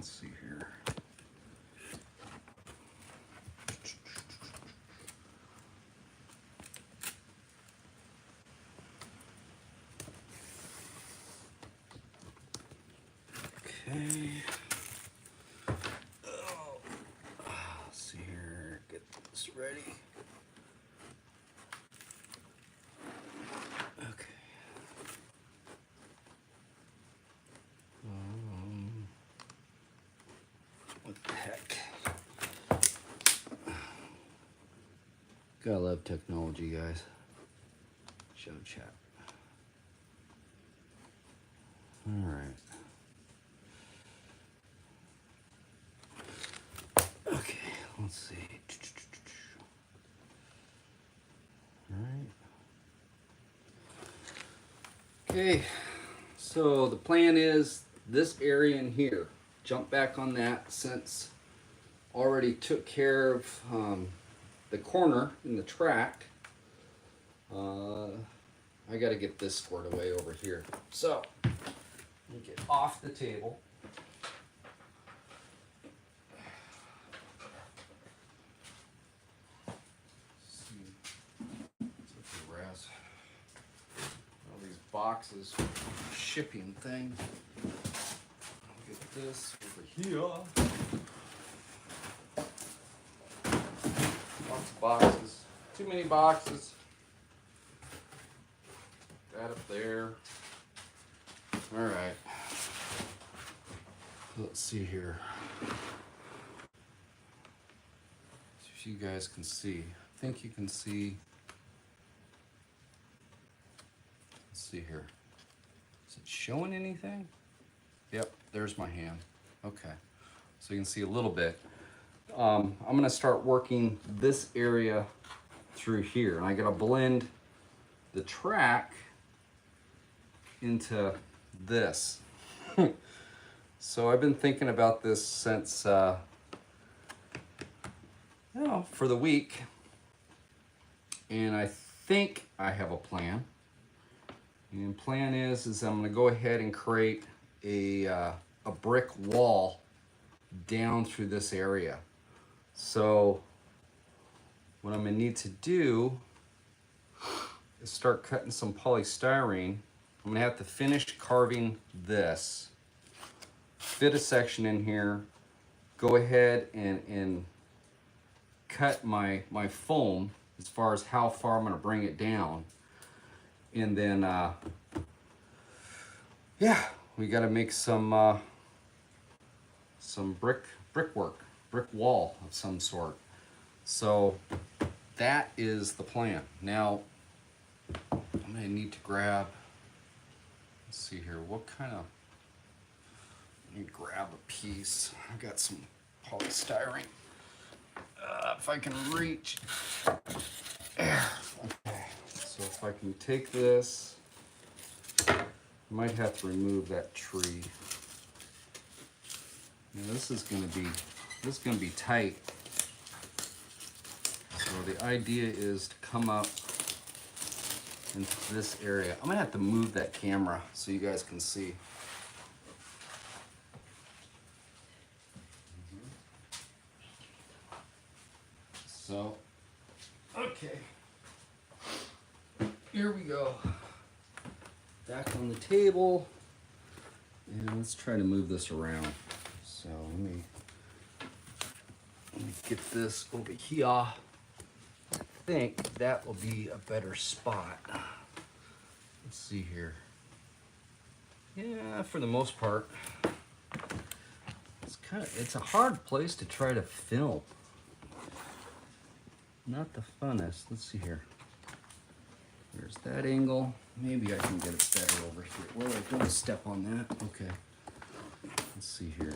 Let's see here. Okay. Oh. Let's see here. Get this ready. Okay. What the heck? Gotta love technology, guys. Show chat. All right. Okay, let's see. All right. Okay, so the plan is this area in here. Jump back on that since already took care of the corner in the track. I got to get this squared away over here. So, let me get off the table. All these boxes, shipping thing. I'll get this over here. Lots of boxes. Too many boxes. That up there. All right. Let's see here. If you guys can see. I think you can see. Let's see here. Is it showing anything? Yep, there's my hand. Okay. So you can see a little bit. I'm going to start working this area through here. And I got to blend the track into this. So I've been thinking about this since, for the week. And I think I have a plan. And plan is I'm going to go ahead and create a brick wall down through this area. So what I'm going to need to do is start cutting some polystyrene. I'm going to have to finish carving this, fit a section in here, go ahead and cut my foam as far as how far I'm going to bring it down. And then, yeah, we got to make some brickwork, brick wall of some sort. So that is the plan. Now, I'm going to need to grab, let's see here, what kind of, let me grab a piece. I've got some polystyrene. If I can reach. Okay. So if I can take this, I might have to remove that tree. Now this is going to be tight. So the idea is to come up into this area. I'm going to have to move that camera so you guys can see. So, okay. Here we go. Back on the table. And let's try to move this around. So let me get this over here. I think that will be a better spot. Let's see here. Yeah, for the most part. It's a hard place to try to film. Not the funnest. Let's see here. There's that angle. Maybe I can get it better over here. Well, I don't step on that. Okay. Let's see here.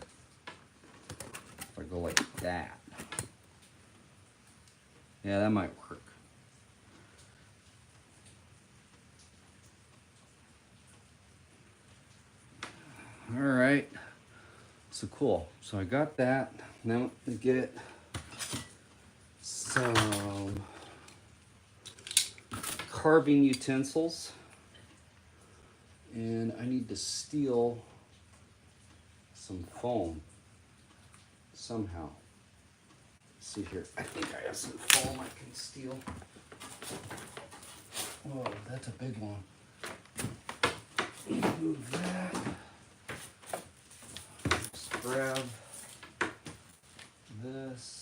If I go like that. Yeah, that might work. All right. So cool. So I got that. Now let me get some carving utensils, and I need to steal some foam. somehow. Let's see here. I think I have some foam I can steal. Whoa, that's a big one. Move that. Just grab this.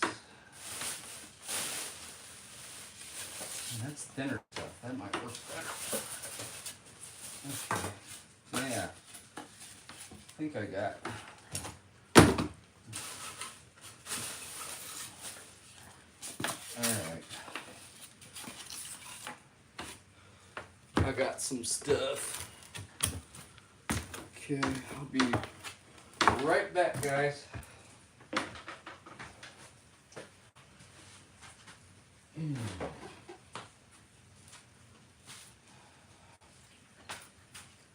And that's thinner stuff. That might work better. Okay. Yeah. I think I got. Alright. I got some stuff. Okay, I'll be right back, guys.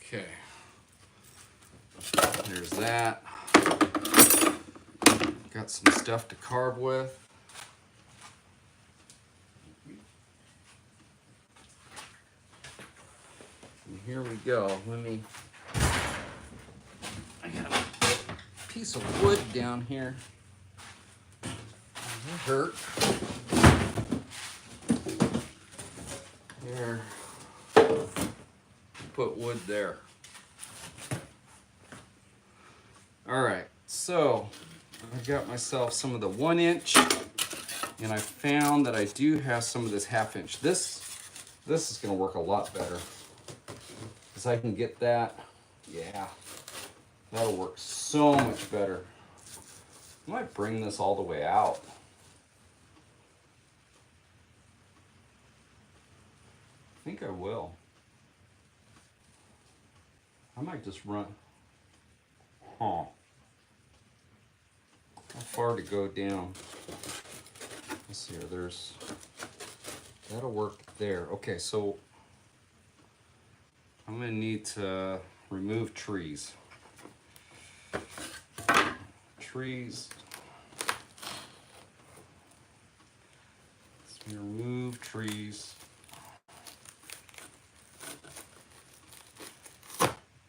Okay. There's that. Got some stuff to carve with. And here we go. I got a piece of wood down here. That hurt. There. Put wood there. All right, so I got myself some of the 1 inch, and I found that I do have some of this 1/2 inch. This is gonna work a lot better, because I can get that. Yeah, that'll work so much better. I might bring this all the way out. I think I will. I might just run. Huh. How far to go down? Let's see here. That'll work there. Okay, so I'm gonna need to remove trees. Trees. Let's remove trees.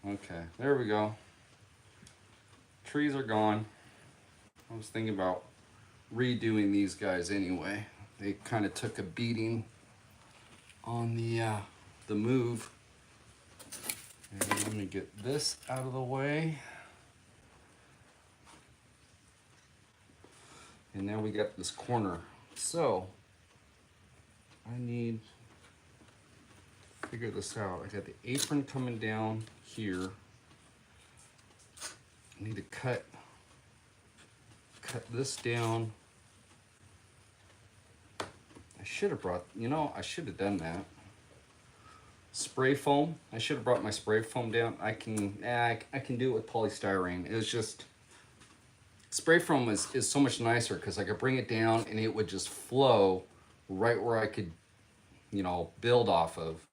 Okay, there we go. Trees are gone. I was thinking about redoing these guys anyway. They kind of took a beating on the move. And let me get this out of the way. And now we got this corner. So I need to figure this out. I got the apron coming down here. I need to cut this down. I should have brought, I should have done that. Spray foam. I should have brought my spray foam down. I can do it with polystyrene. It was just, spray foam is so much nicer because I could bring it down and it would just flow right where I could, build off of.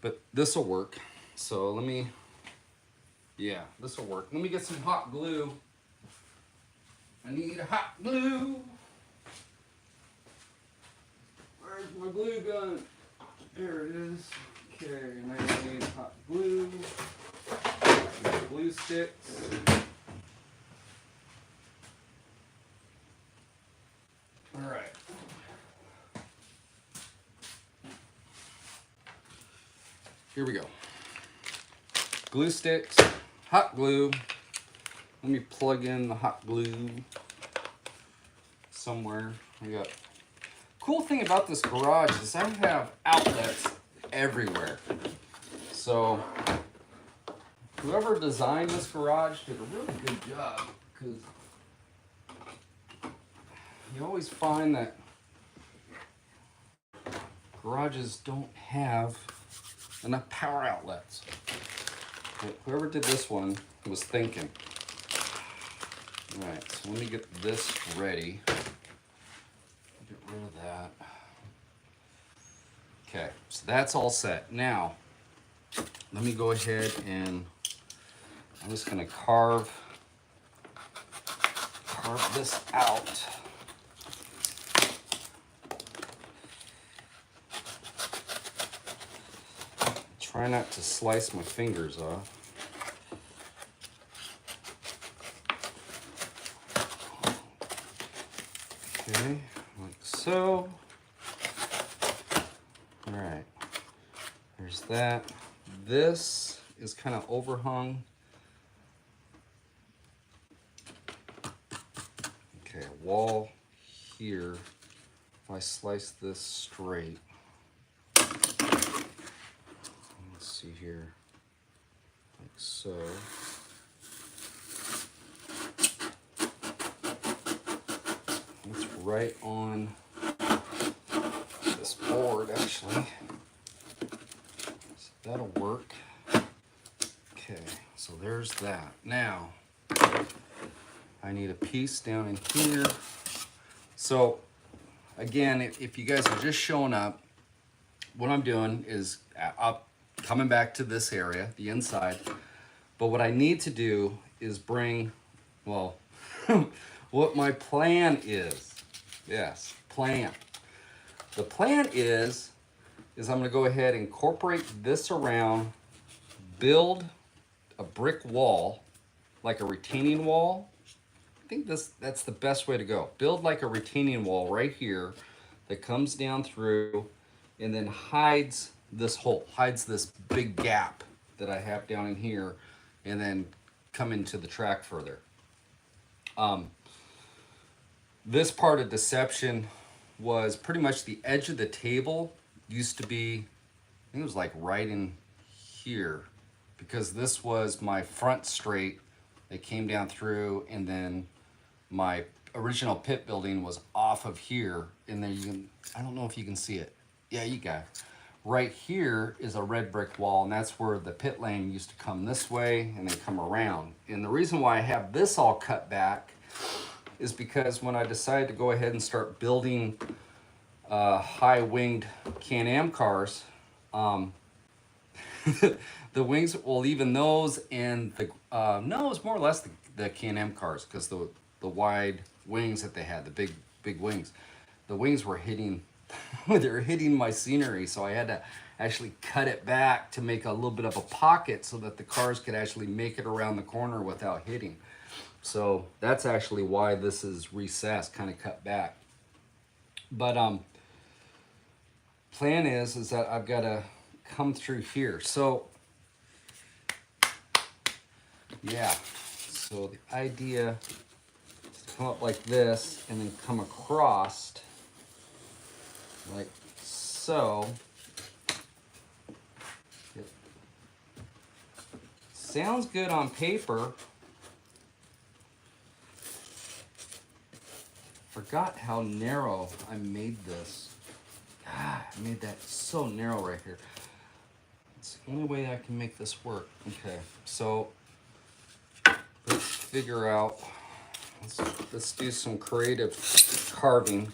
But this will work. So this will work. Let me get some hot glue. I need hot glue. Where's my glue gun? There it is. Okay, and I need hot glue. Glue sticks. All right. Here we go. Glue sticks, hot glue. Let me plug in the hot glue somewhere. Cool thing about this garage is I have outlets everywhere. So whoever designed this garage did a really good job, because you always find that garages don't have enough power outlets. But whoever did this one was thinking. All right, so let me get this ready. Get rid of that. Okay, so that's all set. Now, let me go ahead and I'm just gonna carve this out. Try not to slice my fingers off. Okay, like so. All right, there's that. This is kind of overhung. Okay, wall here. If I slice this straight, let's see here, like so. It's right on this board, actually. So that'll work. Okay, so there's that. Now, I need a piece down in here. So, again, if you guys are just showing up, what I'm doing is coming back to this area, the inside. But what I need to do is bring, well, what my plan is. Yes, plan. The plan is I'm gonna go ahead and incorporate this around, build a brick wall, like a retaining wall. I think that's the best way to go. Build like a retaining wall right here that comes down through and then hides this hole, hides this big gap that I have down in here, and then come into the track further. This part of deception was pretty much the edge of the table used to be, I think it was like right in here, because this was my front straight that came down through, and then my original pit building was off of here. And then you can, I don't know if you can see it. Yeah, you got it. Right here is a red brick wall, and that's where the pit lane used to come this way and then come around. And the reason why I have this all cut back is because when I decided to go ahead and start building high-winged Can-Am cars, the wings, well, even those and the, no, it's more or less the Can-Am cars, because the wide wings that they had, the big wings, the wings were hitting, they were hitting my scenery, so I had to actually cut it back to make a little bit of a pocket so that the cars could actually make it around the corner without hitting. So that's actually why this is recessed, kind of cut back. But plan is that I've got to come through here. So yeah, so the idea is to come up like this and then come across like so. It sounds good on paper. Forgot how narrow I made this. God, I made that so narrow right here. It's the only way I can make this work. Okay, so let's figure out, let's do some creative carving.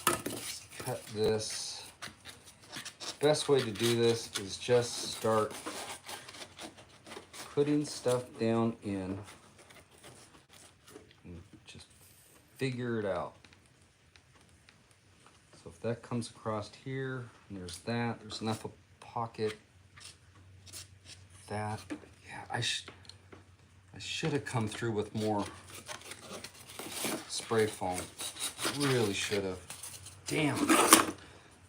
Let's cut this. Best way to do this is just start putting stuff down in and just figure it out. So if that comes across here, and there's that, there's enough of a pocket. That, yeah, I should have come through with more spray foam. Really should have. Damn.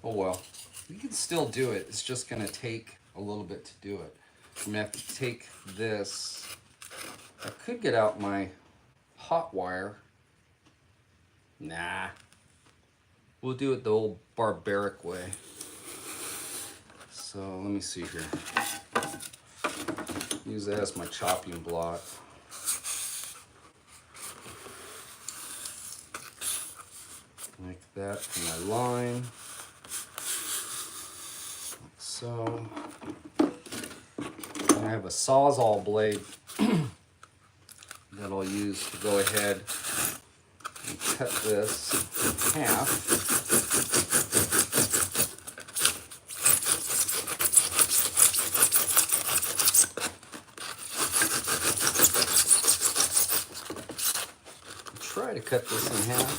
Oh well. You can still do it. It's just gonna take a little bit to do it. I'm gonna have to take this. I could get out my hot wire. Nah. We'll do it the old barbaric way. So let me see here. Use that as my chopping block. Like that for my line. Like so. And I have a Sawzall blade that I'll use to go ahead and cut this in half. Try to cut this in half.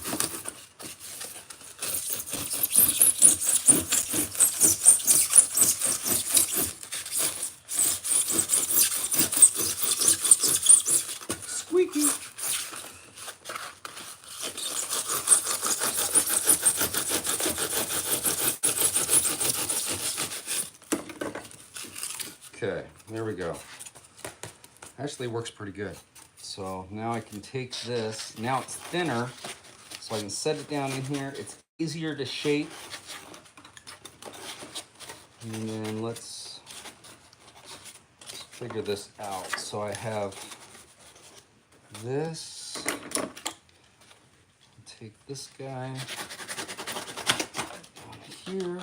Squeaky. There we go. Actually works pretty good. So now I can take this, now it's thinner, so I can set it down in here. It's easier to shape. And then let's figure this out. So I have this, take this guy down here.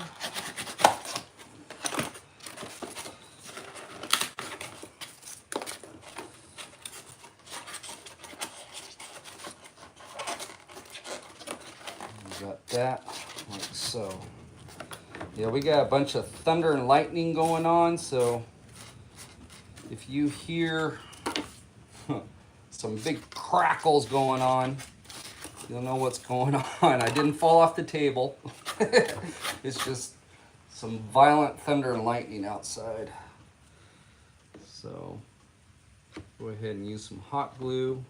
Got that, like so. Yeah, we got a bunch of thunder and lightning going on, so if you hear some big crackles going on, you'll know what's going on. I didn't fall off the table. It's just some violent thunder and lightning outside. So go ahead and use some hot glue.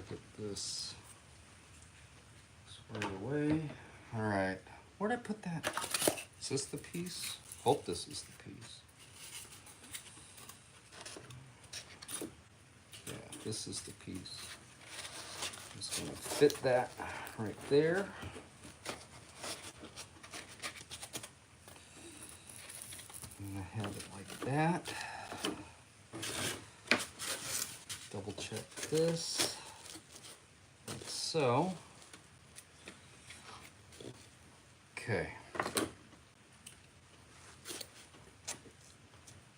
Get this squared away. All right, where'd I put that? Is this the piece? Hope this is the piece. Yeah, this is the piece. I'm just gonna fit that right there. And I have it like that. Double check this. Like so. Okay.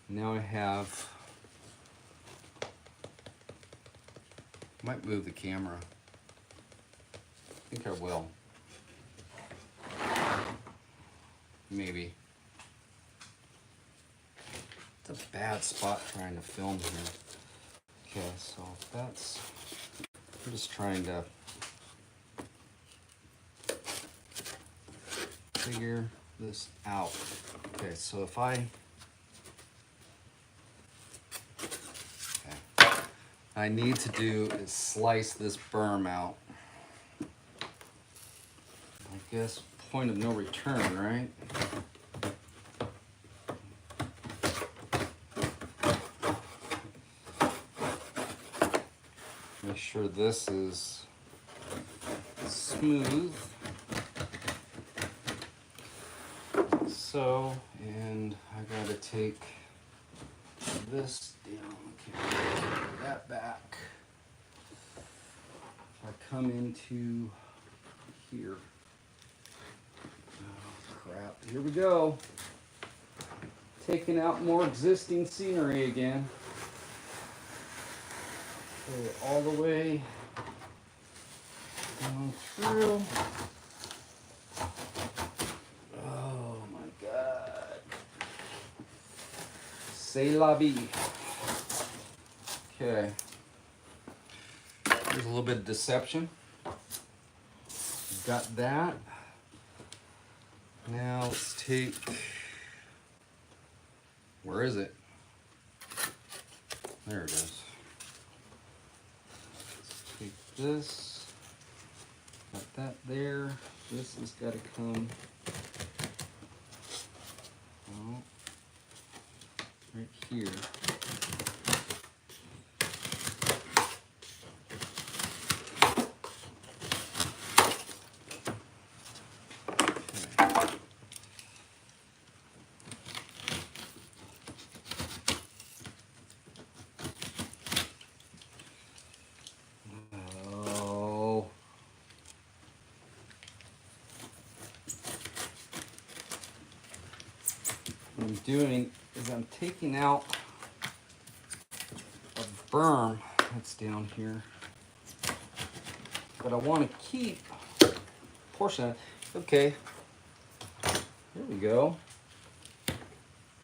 Now I have, might move the camera. I think I will. Maybe. It's a bad spot trying to film here. Okay, so that's, I'm just trying to figure this out. Okay, so if I need to do is slice this berm out. I guess point of no return, right? Make sure this is smooth. So, and I gotta take this down. Okay, put that back. I come into here. Oh crap! Here we go. Taking out more existing scenery again. Okay, all the way down through. Oh my God. C'est la vie. Okay. There's a little bit of deception. Got that. Now let's take, where is it? There it is. Let's take this, got that there. This has got to come out right here. What I'm doing is I'm taking out a berm that's down here, but I want to keep a portion of it. Okay, here we go.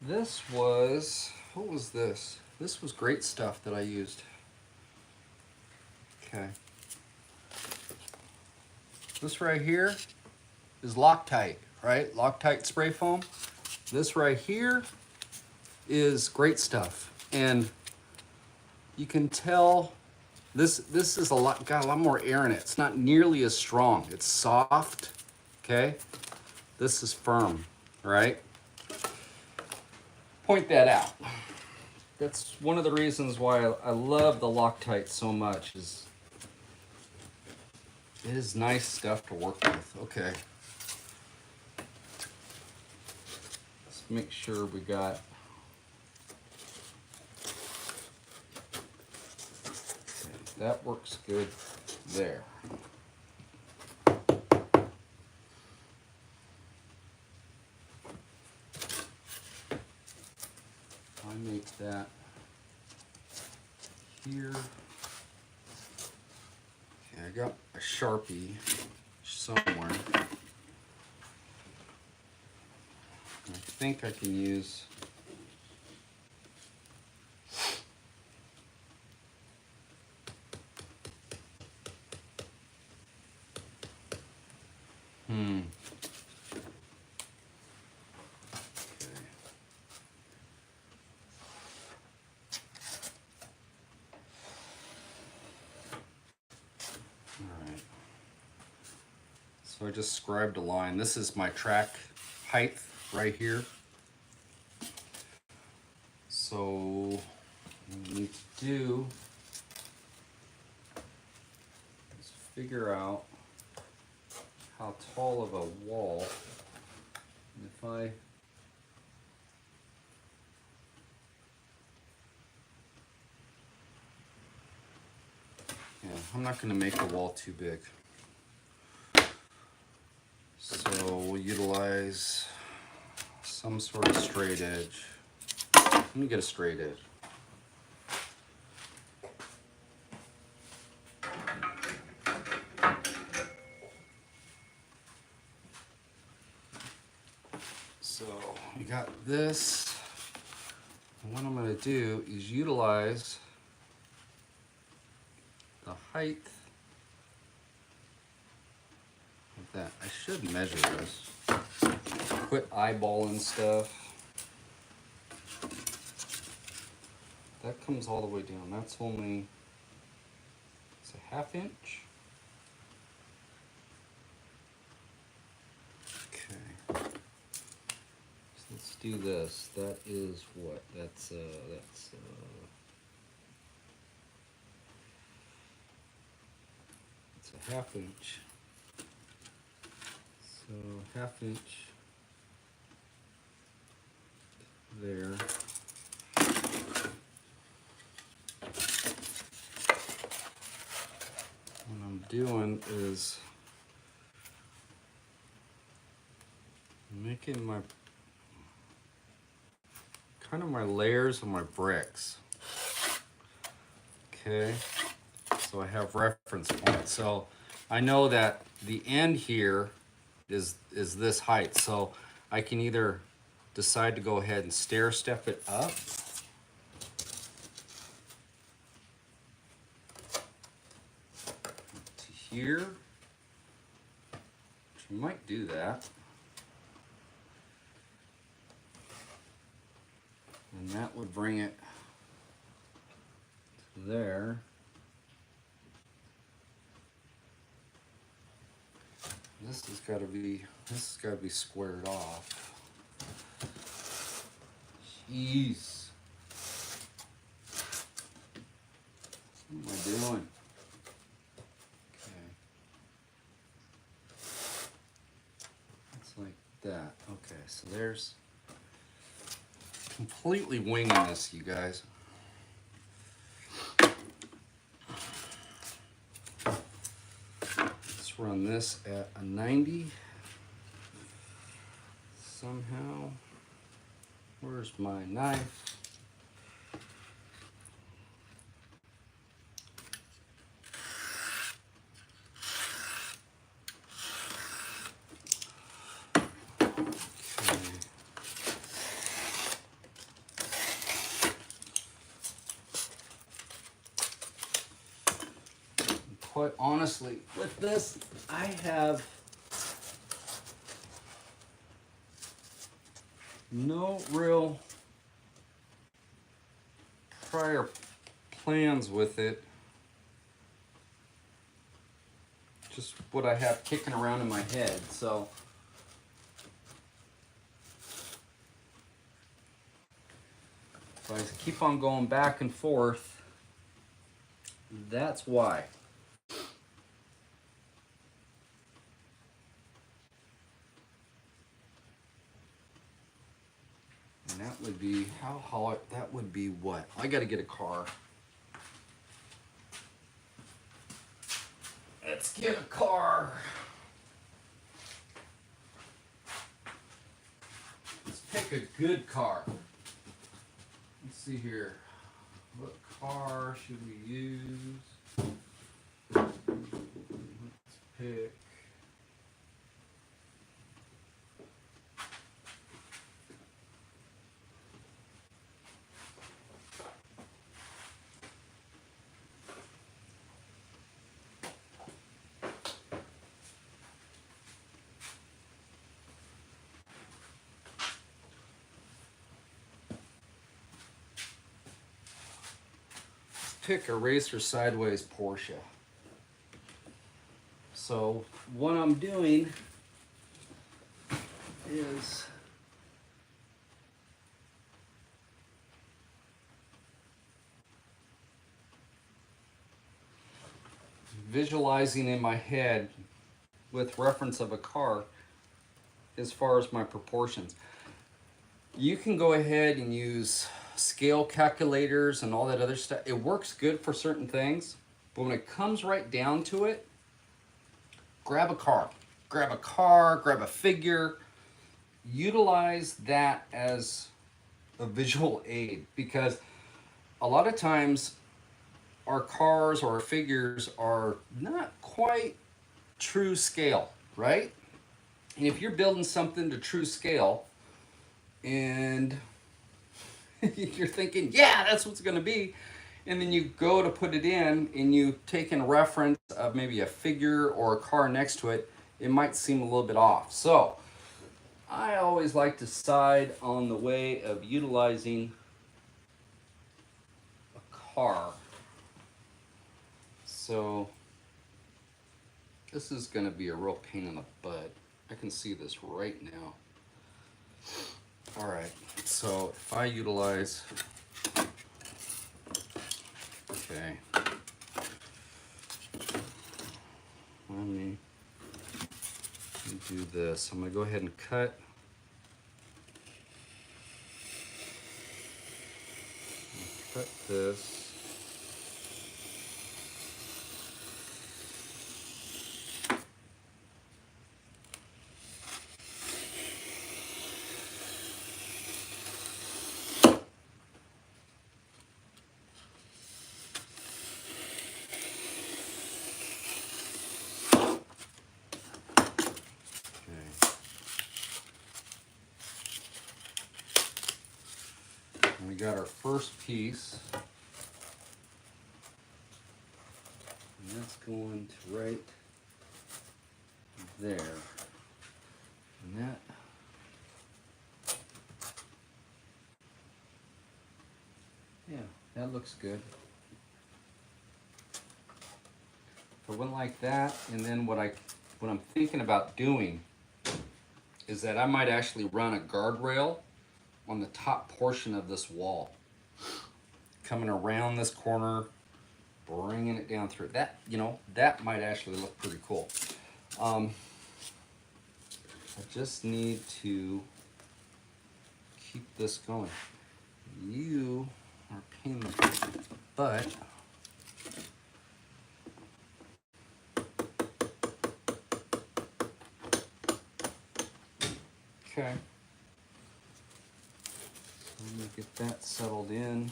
This was, what was this? This was great stuff that I used. Okay. This right here is Loctite, right? Loctite spray foam. This right here is great stuff, and you can tell this is got a lot more air in it. It's not nearly as strong. It's soft, okay? This is firm. right? Point that out. That's one of the reasons why I love the Loctite so much. Is it is nice stuff to work with. Okay. Let's make sure we got. Okay, that works good there. I make that here. Okay, I got a Sharpie somewhere. I think I can use Okay. All right. So I just scribed a line. This is my track height right here. So what we need to do is figure out how tall of a wall. And if I I'm not going to make the wall too big. So we'll utilize some sort of straight edge. Let me get a straight edge. So we got this. And what I'm going to do is utilize the height of that. I should measure this. Quit eyeballing stuff. That comes all the way down. That's only, it's a 1/2 inch. Okay. So let's do this. That is what? That's it's a 1/2 inch. So 1/2 inch there. What I'm doing is making my kind of my layers of my bricks. Okay, so I have reference points. So I know that the end here is this height. So I can either decide to go ahead and stair step it up, to here, which I might do that. And that would bring it to there. This has got to be squared off. Jeez. What am I doing? Okay. It's like that. Okay, so there's completely winging this, you guys. Let's run this at a 90 somehow. Where's my knife? Quite honestly, with this, I have no real prior plans with it. Just what I have kicking around in my head. So If I keep on going back and forth, that's why. And that would be, how that would be what? I gotta get a car. Let's get a car. Let's pick a good car. Let's see here. What car should we use? Let's pick. Pick a racer sideways Porsche. So what I'm doing is visualizing in my head with reference of a car as far as my proportions. You can go ahead and use scale calculators and all that other stuff. It works good for certain things, but when it comes right down to it, grab a car. Grab a car, grab a figure, utilize that as a visual aid, because a lot of times our cars or our figures are not quite true scale, right? And if you're building something to true scale and you're thinking, yeah, that's what's going to be, and then you go to put it in and you take in reference of maybe a figure or a car next to it, it might seem a little bit off. So I always like to side on the way of utilizing a car. So this is going to be a real pain in the butt. I can see this right now. All right, so if I utilize, okay, let me do this. I'm going to go ahead and cut. Cut this. We got our first piece, and that's going to right there, and that, yeah, that looks good. So I went like that, and then what I'm thinking about doing is that I might actually run a guardrail on the top portion of this wall, coming around this corner, bringing it down through that. You know, that might actually look pretty cool. I just need to keep this going. You are a pain in the butt. Okay. I'm gonna get that settled in.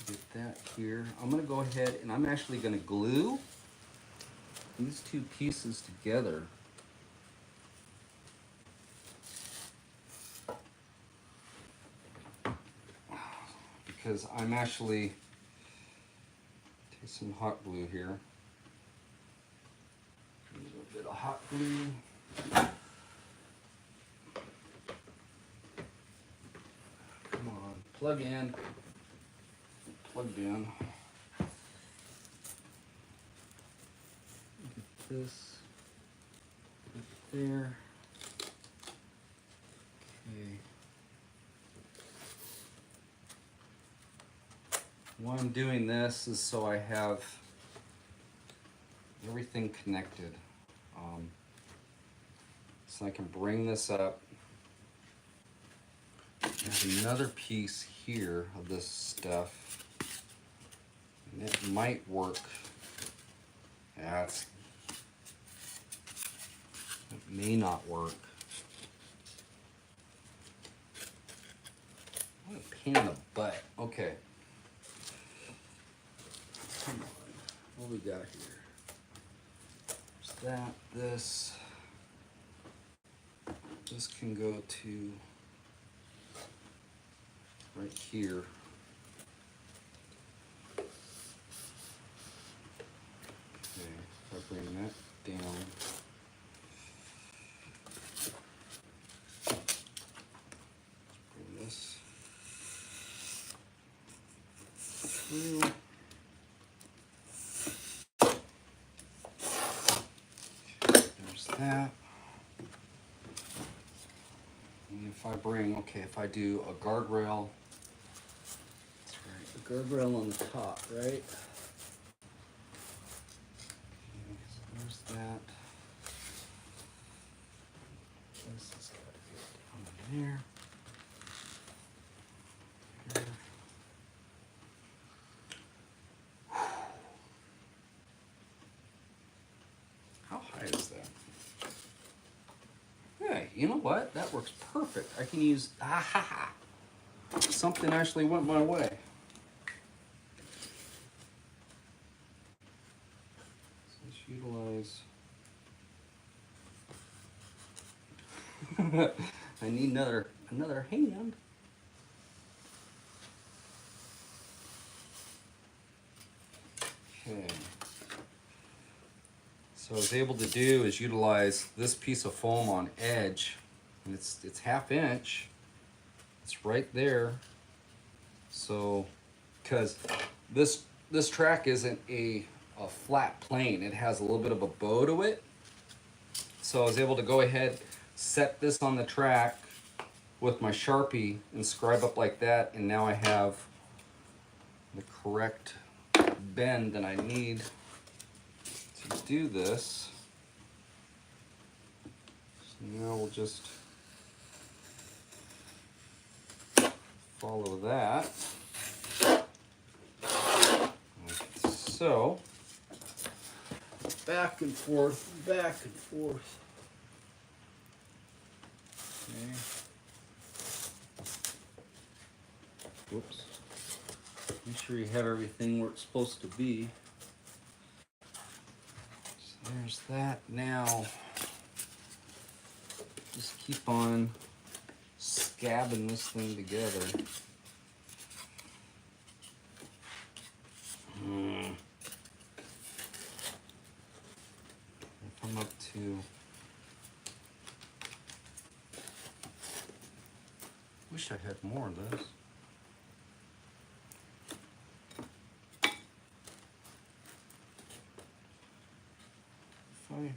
Get that here. I'm gonna go ahead and I'm actually gonna glue these two pieces together. Because I'm actually, take some hot glue here. A little bit of hot glue. Come on, plug in. Plugged in. Get this. Put it there. Okay. Why I'm doing this is so I have everything connected. So I can bring this up. There's another piece here of this stuff. And it might work. Yeah, it may not work. What a pain in the butt. Okay. Come on. What we got here? There's that, this. This can go to right here. Okay, if I bring that down. Bring this through. There's that. And if I bring, okay, if I do a guardrail, that's right, a guardrail on the top, right? Okay, so there's that. This has got to go down in there. Here. How high is that? Hey, you know what? That works perfect. I can use, something actually went my way. So let's utilize. I need another hand. Okay. So what I was able to do is utilize this piece of foam on edge, and it's 1/2 inch. It's right there. So, because this track isn't a flat plane, it has a little bit of a bow to it. So I was able to go ahead, set this on the track with my Sharpie and scribe up like that, and now I have the correct bend that I need to do this. So now we'll just follow that. Like so. Back and forth, back and forth. Okay. Whoops. Make sure you have everything where it's supposed to be. So there's that. Now, just keep on scabbing this thing together. Come up to. Wish I had more of this. Fine.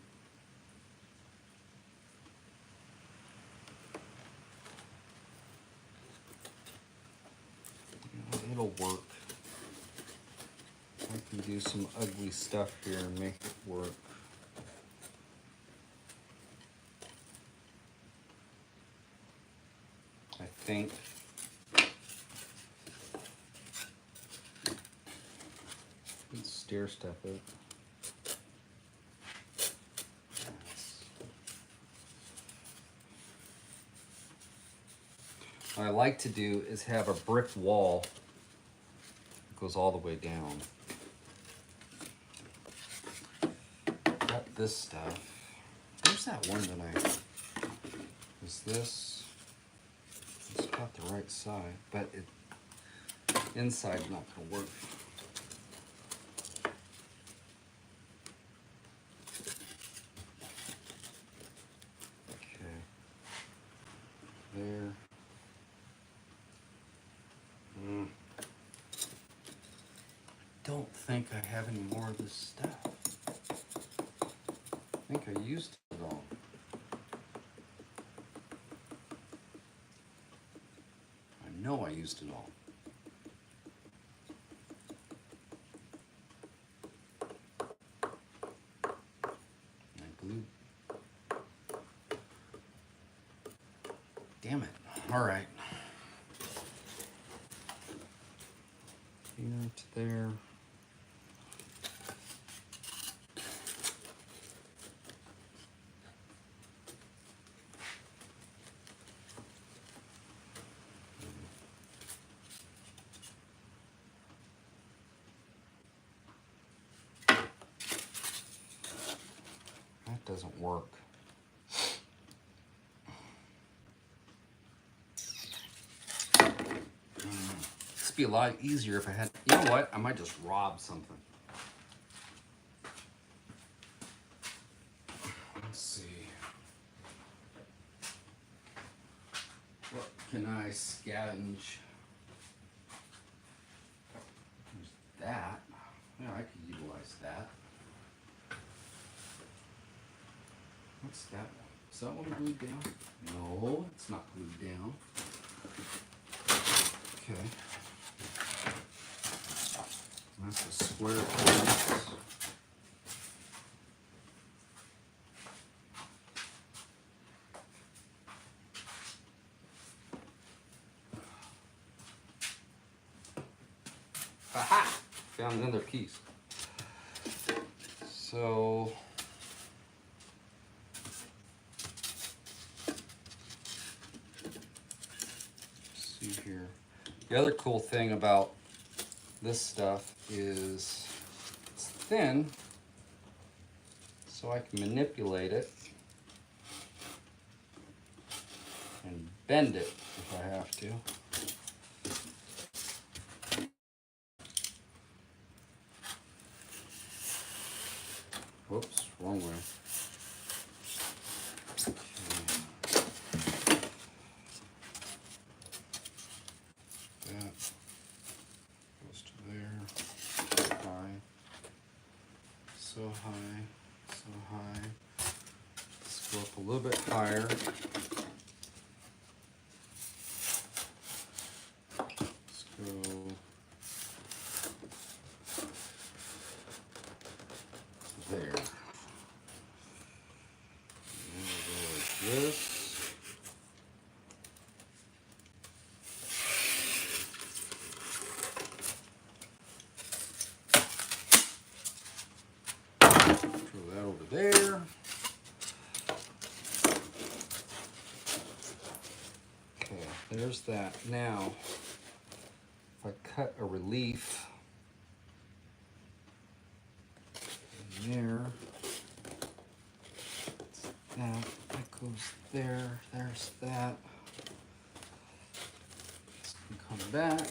It'll work. I can do some ugly stuff here and make it work. I think. Let's stair step it. What I like to do is have a brick wall that goes all the way down. Got this stuff. Where's that one that is this? It's about the right side, but it inside not gonna work. Okay. There. Don't think I have any more of this stuff. I think I used it all. I know I used it all. All right. Here to there. That doesn't work. This would be a lot easier if I had, you know what? I might just rob something. Let's see. What can I scavenge? There's that. Yeah, I could utilize that. What's that one? Is that one glued down? No, it's not glued down. Okay. That's a square piece. Aha! Found another piece. So let's see here. The other cool thing about this stuff is it's thin, so I can manipulate it and bend it if I have to. Whoops, wrong way. Okay. That goes to there. High. So high. So high. Let's go up a little bit higher. Let's go. There. And we'll go like this. Throw that over there. Okay, there's that. Now, if I cut a relief there, that goes there, there's that. This can come back.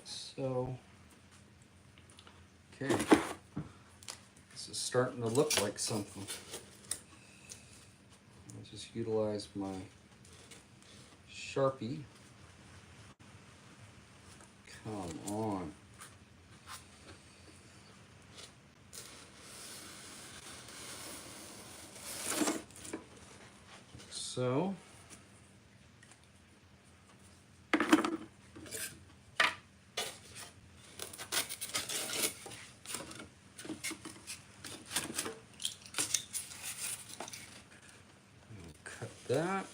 So, okay, this is starting to look like something. I'll just utilize my Sharpie. Come on. So, cut that.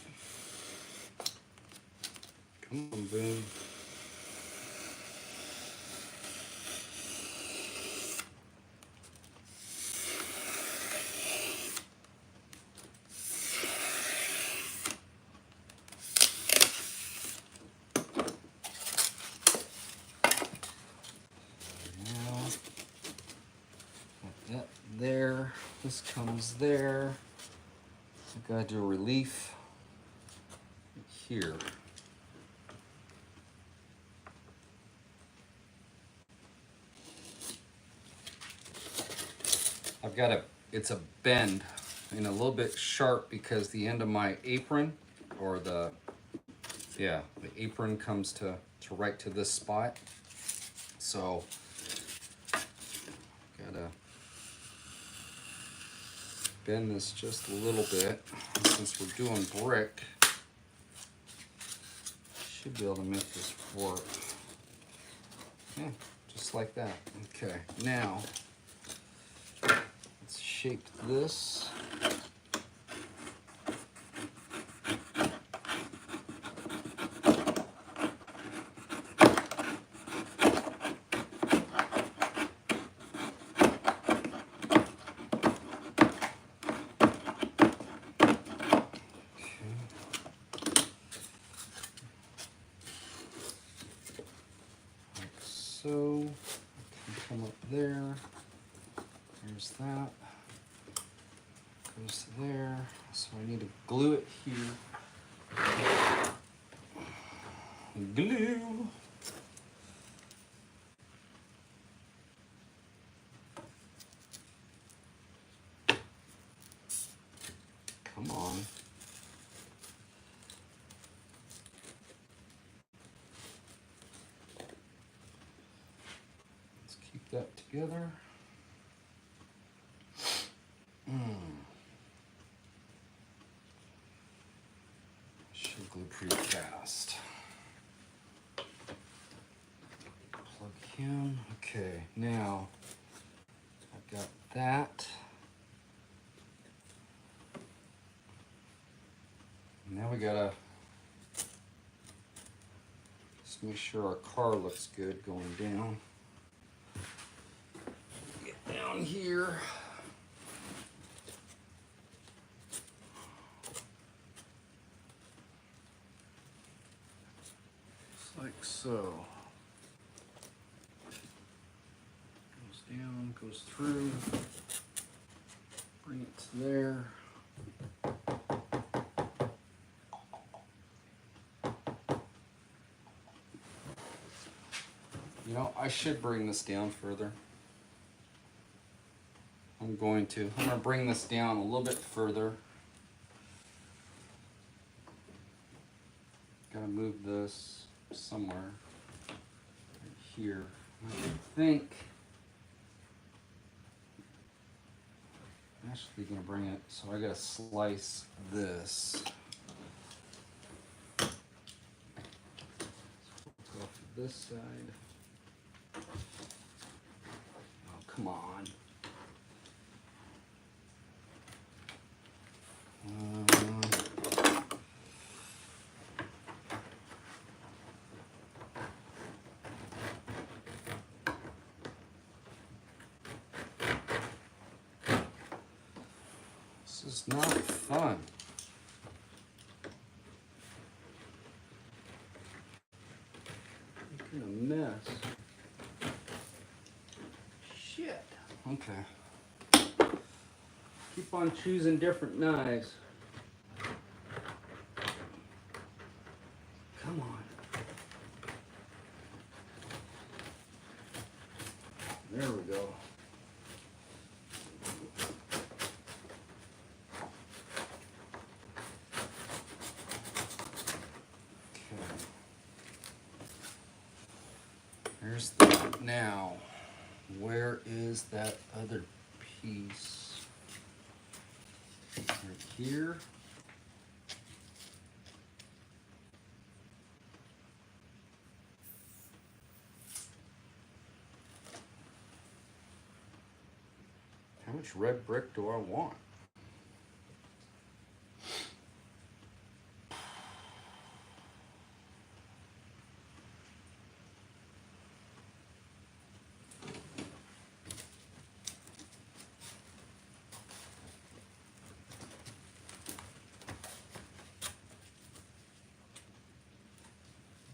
Come on, Boone. That there, this comes there. I gotta do a relief here. I've got it's a bend and a little bit sharp because the end of my apron, or the apron comes to right to this spot. So, gotta bend this just a little bit. Since we're doing brick, should be able to make this work. Yeah, just like that. Okay, now shaped this. So I can come up there. There's that. Goes to there. So I need to glue it here. Glue. Come on. Let's keep that together. Should glue pretty fast. Plug in. Okay, now I've got that. Now we gotta just make sure our car looks good going down. Get down here. Just like so. Goes down, goes through. Bring it to there. You know, I should bring this down further. I'm going to bring this down a little bit further. Gotta move this somewhere right here. I think I'm actually gonna bring it, so I gotta slice this. So go to this side. Oh, come on. This is not fun. Making a mess. Shit. Okay. Keep on choosing different knives. Come on. There we go. Okay. There's that. Now, where is that other piece? Right here. How much red brick do I want?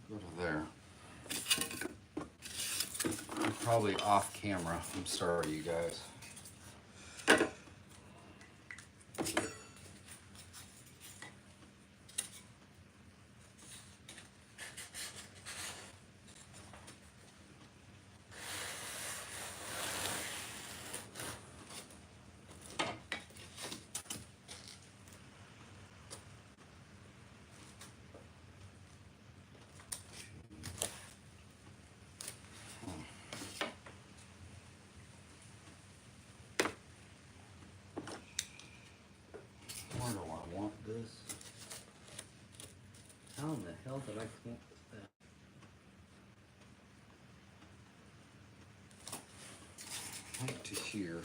Go to there. I'm probably off camera. I'm sorry, you guys. Where do I want this? How in the hell did I come up with that? Right to here.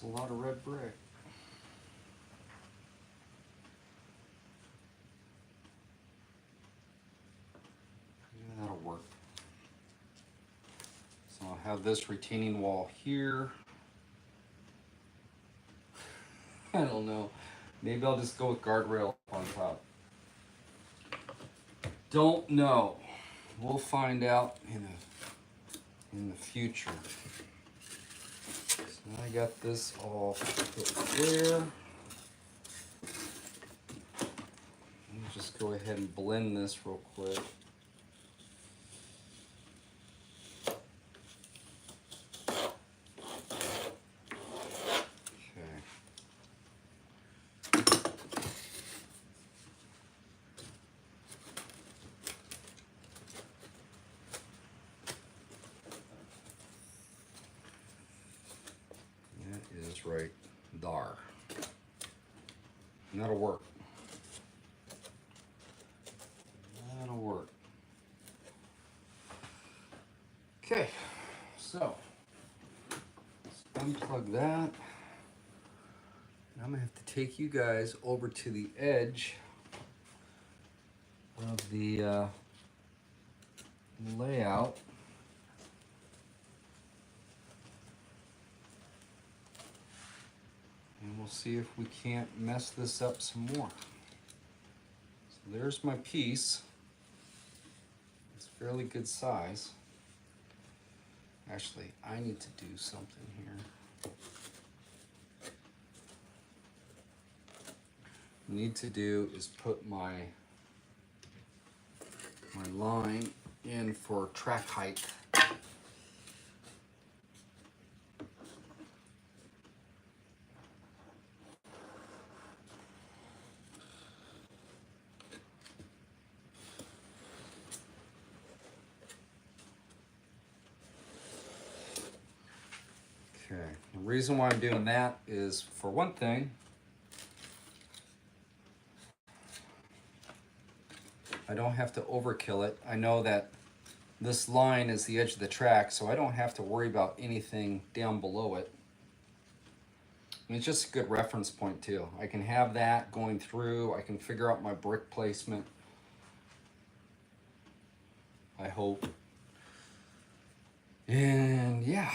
It's a lot of red brick. Yeah, that'll work. So I'll have this retaining wall here. I don't know. Maybe I'll just go with guardrail on top. Don't know. We'll find out in the future. So I got this all put there. Let me just go ahead and blend this real quick. Is right there. And that'll work. That'll work. Okay, so let's unplug that. I'm gonna have to take you guys over to the edge of the layout. And we'll see if we can't mess this up some more. So there's my piece. It's fairly good size. Actually, I need to do something here. What I need to do is put my line in for track height. Okay, the reason why I'm doing that is, for one thing, I don't have to overkill it. I know that this line is the edge of the track, so I don't have to worry about anything down below it. And it's just a good reference point too. I can have that going through. I can figure out my brick placement, I hope. And yeah,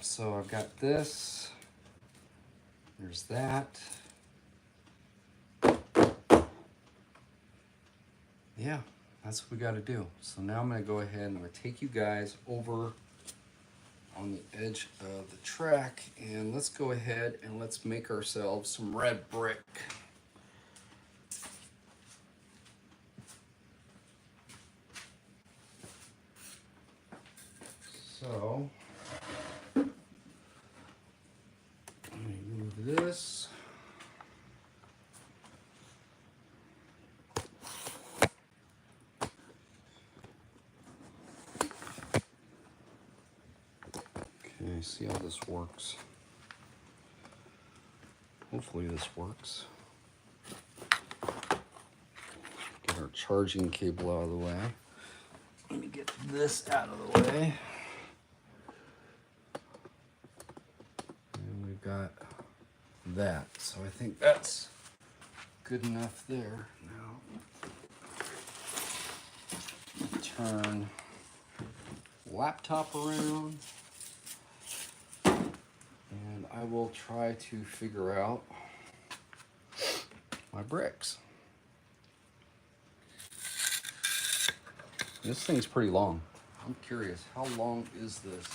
so I've got this. There's that. Yeah, that's what we got to do. So now I'm going to go ahead and I'm going to take you guys over on the edge of the track, and let's go ahead and let's make ourselves some red brick. So let me move this. Okay, see how this works. Hopefully this works. Get our charging cable out of the way. Let me get this out of the way. And we've got that. So I think that's good enough there. Now, turn laptop around. And I will try to figure out my bricks. This thing's pretty long. I'm curious, how long is this?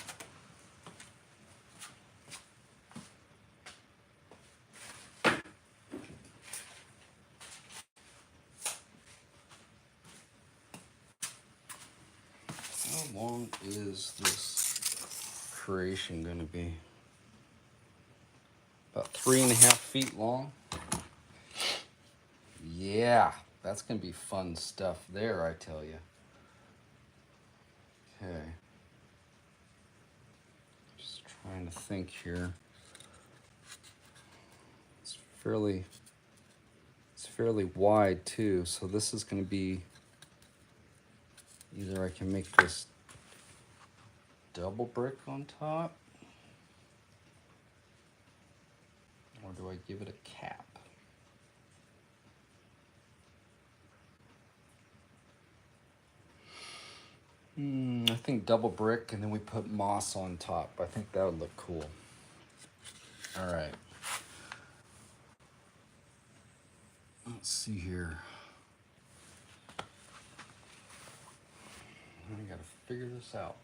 How long is this creation going to be? About 3.5 feet long. Yeah, that's going to be fun stuff there, I tell you. Okay. Just trying to think here. It's fairly wide too, so this is going to be, either I can make this double brick on top. or do I give it a cap? I think double brick, and then we put moss on top. I think that would look cool. All right. Let's see here. I gotta figure this out.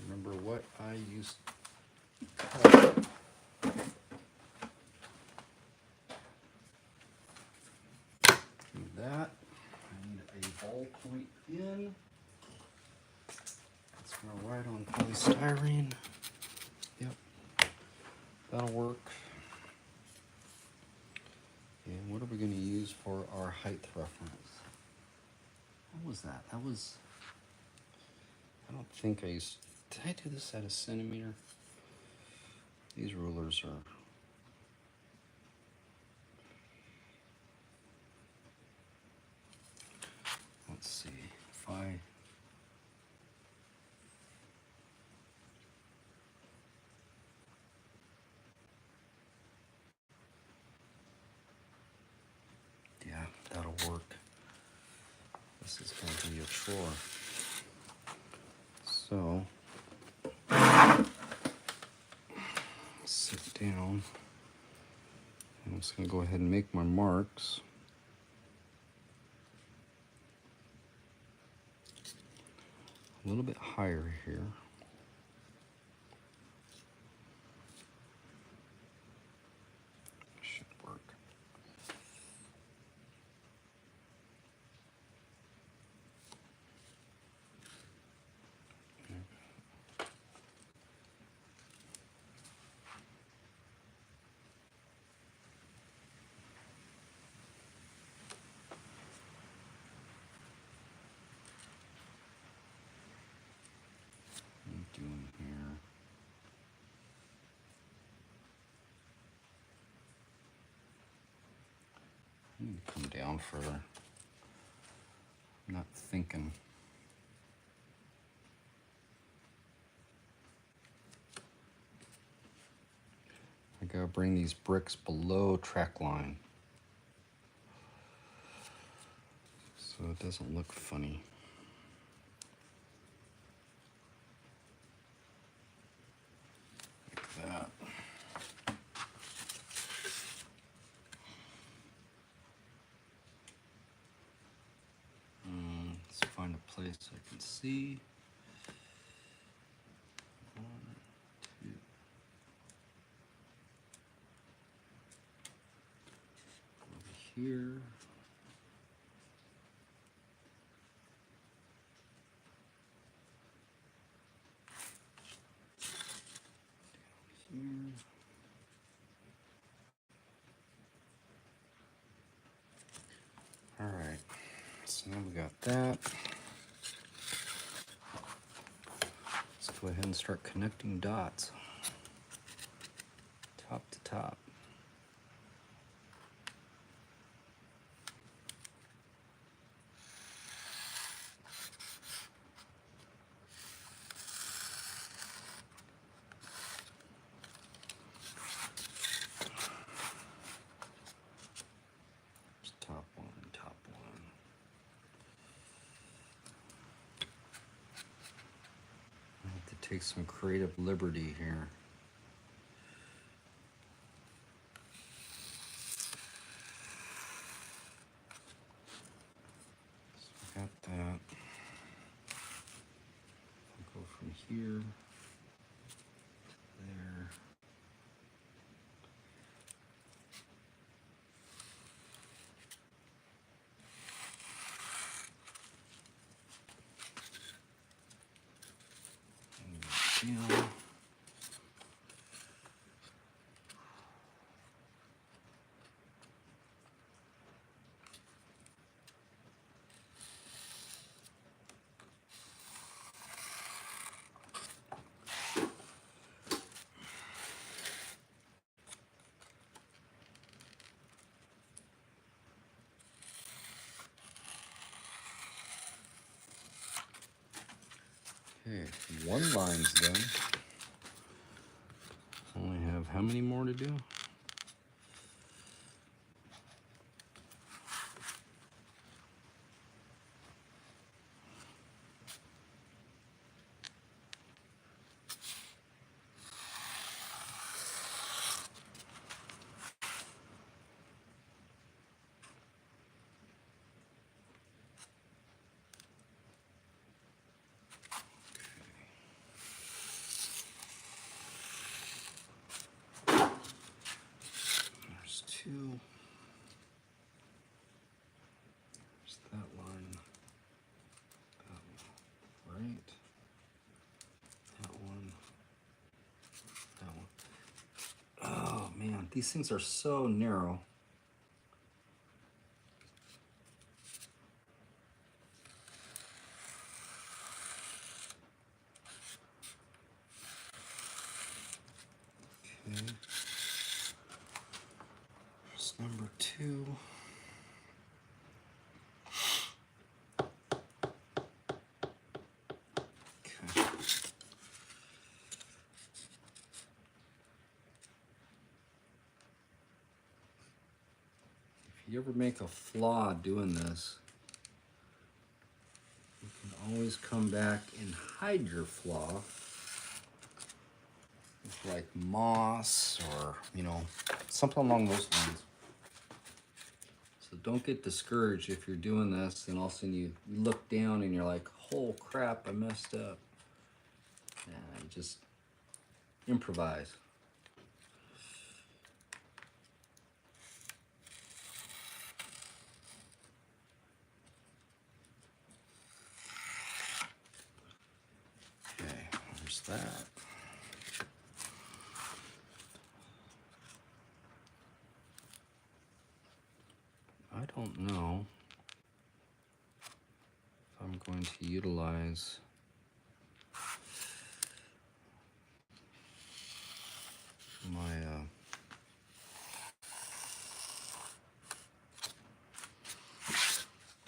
Remember what I used to cut. Do that. I need a ballpoint pen. It's gonna write on polystyrene. Yep, that'll work. And what are we gonna use for our height reference? What was that? That was, I don't think I used, did I do this at a centimeter? These rulers are, let's see, if I, yeah, that'll work. This is gonna be a chore. So, sit down. I'm just gonna go ahead and make my marks. A little bit higher here. Should work. Doing here. I need to come down further. I'm not thinking. I gotta bring these bricks below track line so it doesn't look funny. Like that. Let's find a place I can see. 1, 2. Over here. Down here. All right, so now we got that. Let's go ahead and start connecting dots, top to top. There's top one, top one. I have to take some creative liberty here. So got that. I'll go from here to there. And down. Okay, one line's done. how many more to do? There's two. There's that line. That one. Right. That one. That one. Oh man, these things are so narrow. Okay. There's number 2. Okay. If you ever make a flaw doing this, you can always come back and hide your flaw with like moss or, you know, something along those lines. So don't get discouraged if you're doing this and all of a sudden you look down and you're like, oh crap, I messed up. Yeah, you just improvise. Okay, there's that. I don't know if I'm going to utilize my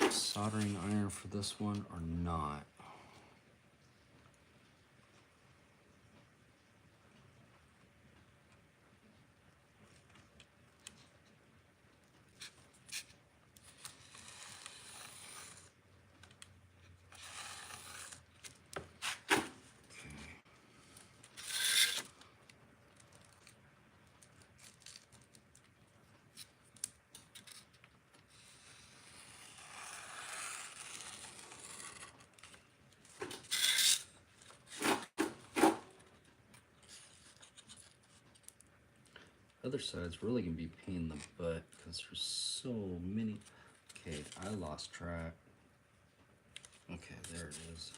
soldering iron for this one or not. Other side's really gonna be a pain in the butt because there's so many. Okay, I lost track. Okay, there it is.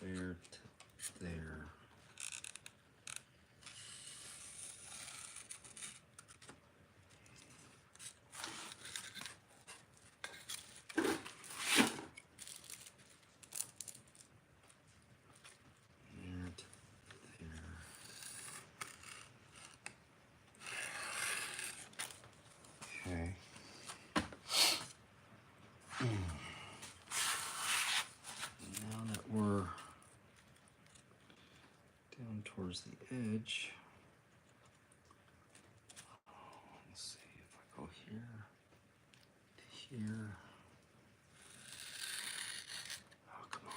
There to there. There to there. Okay. Now that we're down towards the edge, let's see if I go here to here. Oh, come on.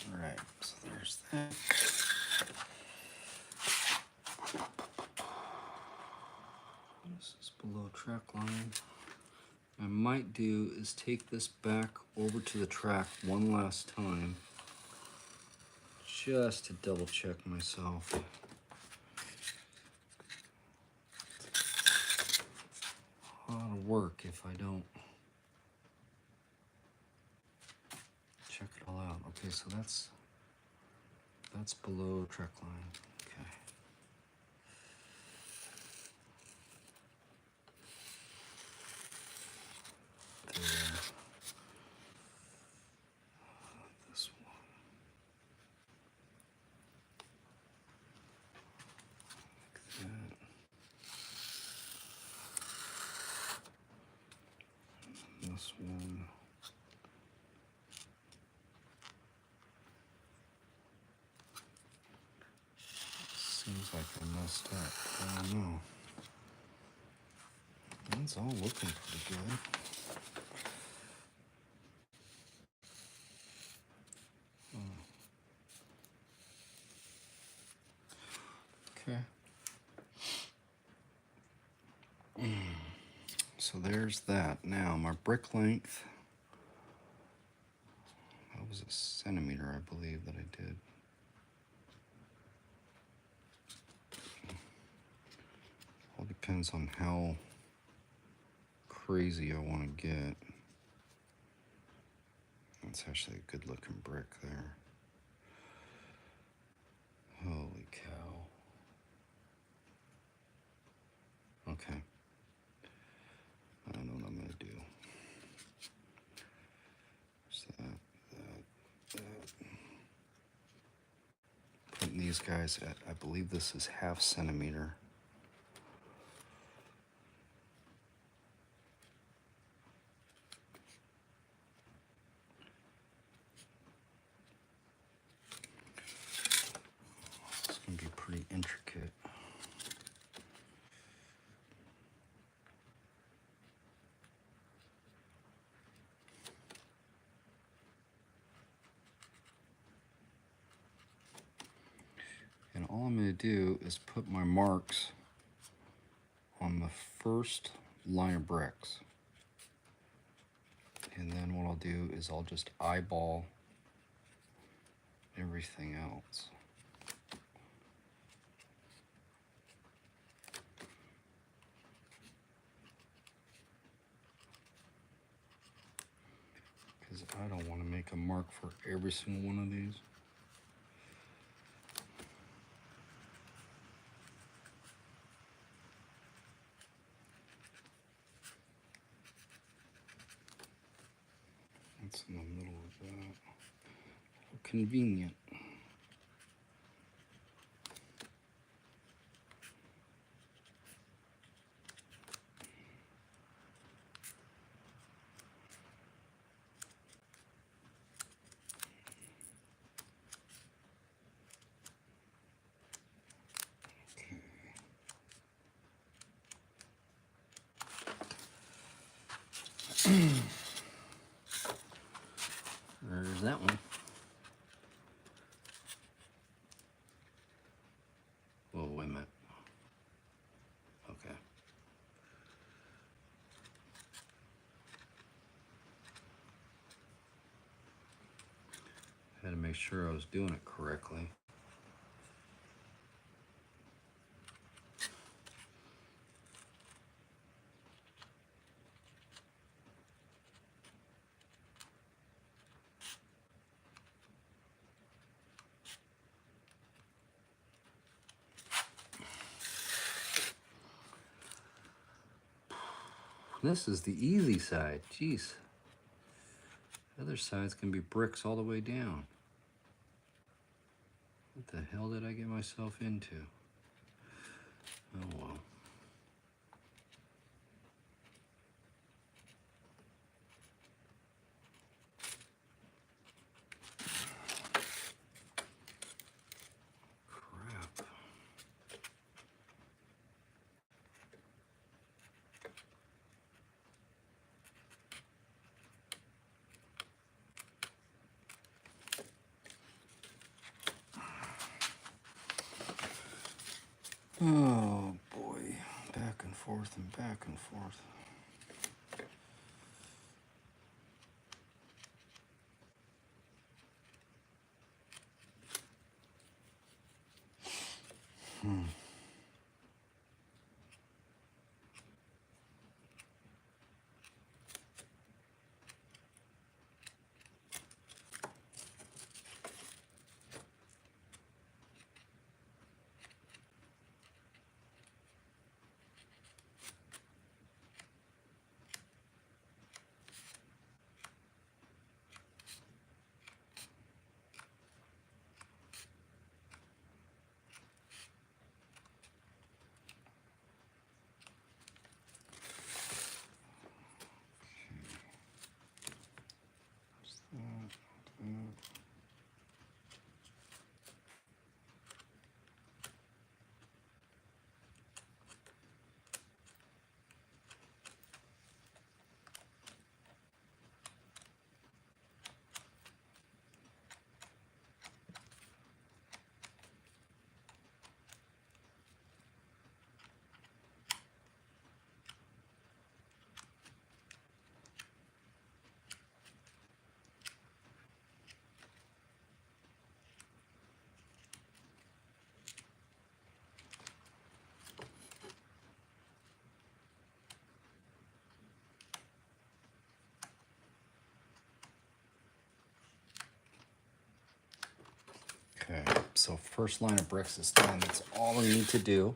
All right, so there's that. This is below track line. I might do is take this back over to the track one last time just to double check myself. A lot of work if I don't check it all out. Okay, so that's below track line. Okay. There. This this one. Seems like I messed up. I don't know. It's all looking pretty good. Okay. So there's that. Now my brick length. That was a centimeter, I believe, that I did. All depends on how crazy I want to get. That's actually a good looking brick there. Holy cow. Okay. I know what I'm going to do. That. Putting these guys at, I believe this is 1/2 centimeter. It's going to be pretty intricate. And all I'm going to do is put my marks on the first line of bricks. And then what I'll do is I'll just eyeball everything else. Because I don't want to make a mark for every single one of these. That's in the middle of that. Convenient. There's that one. Oh, wait a minute. Okay. I had to make sure I was doing it correctly. This is the easy side. Jeez. The other side's gonna be bricks all the way down. What the hell did I get myself into? Oh well. Crap. Oh boy. Back and forth and back and forth. so first line of bricks is done. That's all I need to do.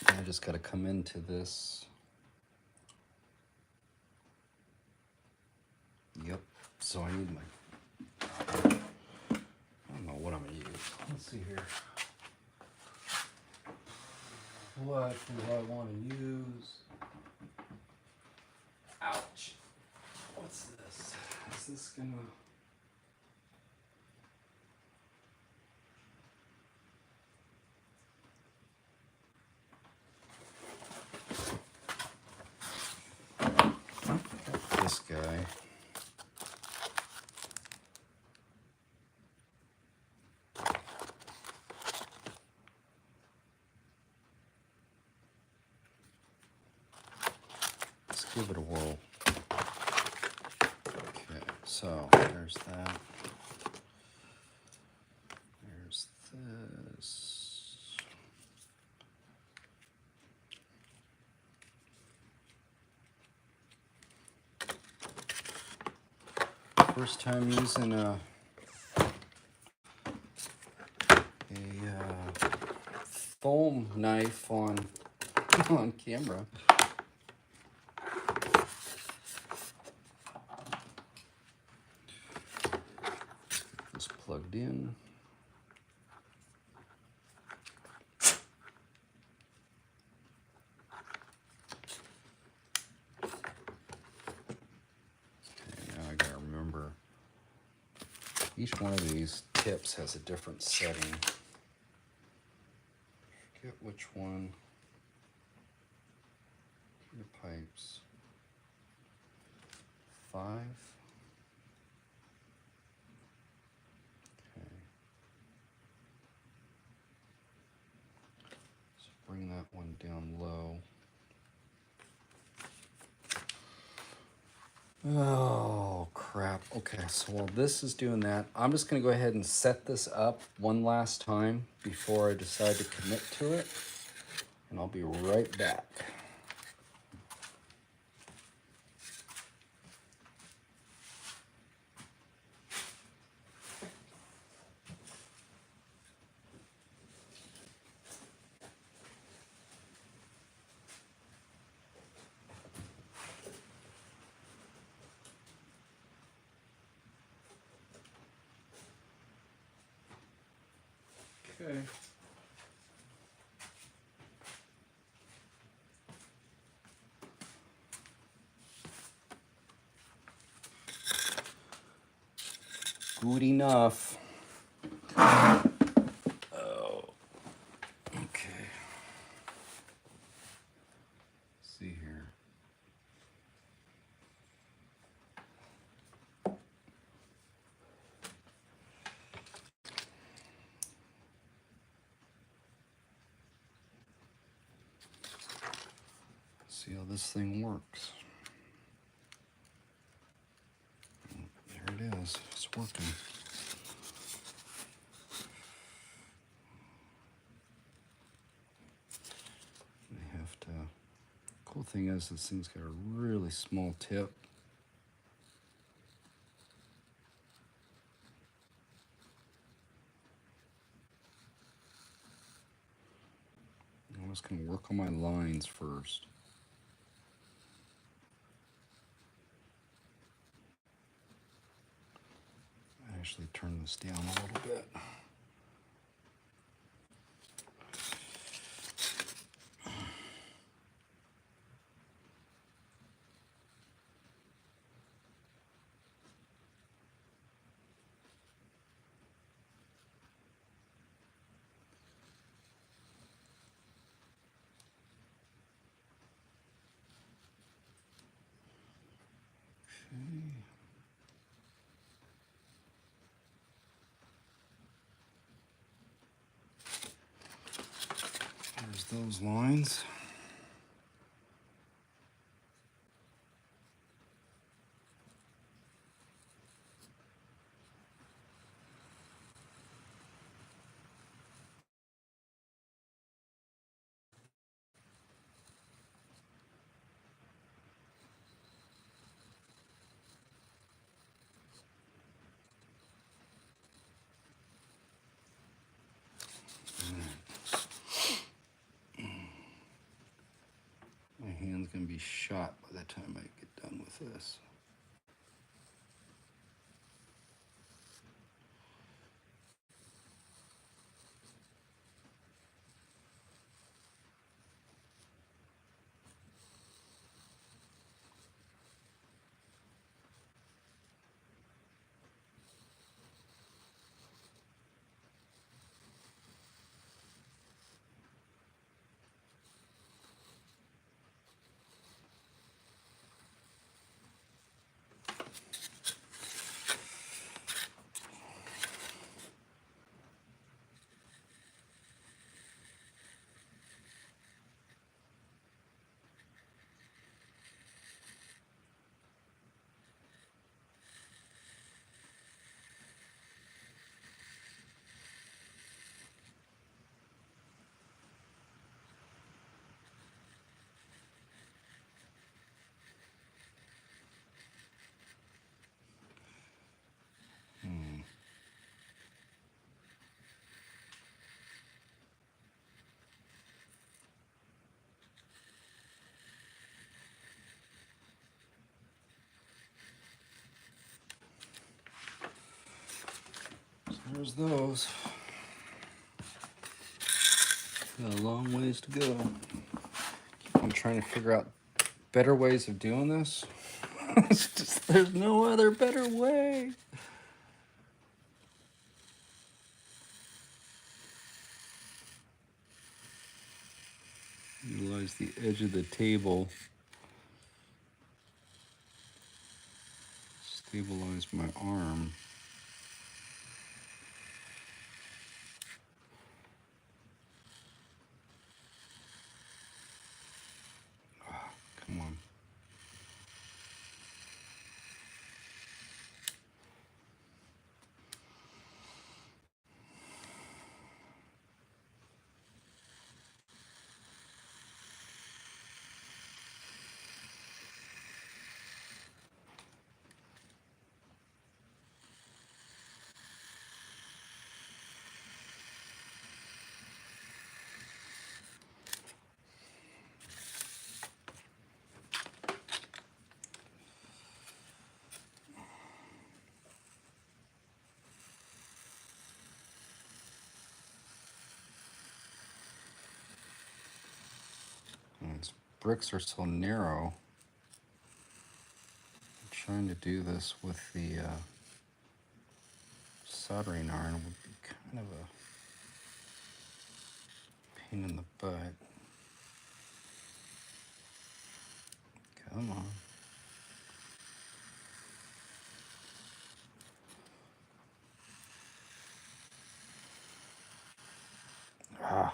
I just got to come into this. Yep. So I need my, I don't know what I'm going to use. Let's see here. What do I want to use? Ouch. What's this? Is this going to... This guy. Let's give it a whirl. Okay, so there's that. There's this. First time using a foam knife on camera. It's plugged in. Okay, now I gotta remember each one of these tips has a different setting. Forget which one. Your pipes. 5. Okay. So bring that one down low. Oh, crap. Okay, so while this is doing that, I'm just going to go ahead and set this up one last time before I decide to commit to it. And I'll be right back. Okay. Good enough. Oh, okay. Let's see here. See how this thing works. There it is. It's working. I have to. Cool thing is, this thing's got a really small tip. I'm just going to work on my lines first. Actually turn this down a little bit. There's those lines. pan's gonna be shot by the time I get done with this. There's those. Got a long ways to go. I'm trying to figure out better ways of doing this. It's just, there's no other better way. Utilize the edge of the table. Stabilize my arm. Come on. These bricks are so narrow. I'm trying to do this with the soldering iron would be kind of a pain in the butt. Come on. Ah.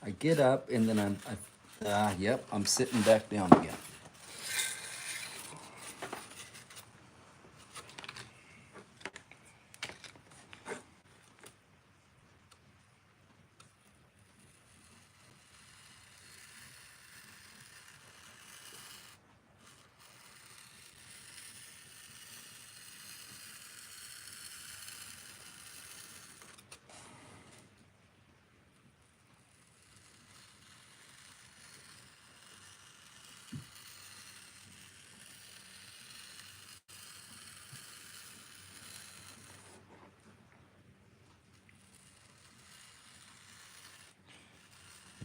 I get up and then yep, I'm sitting back down again.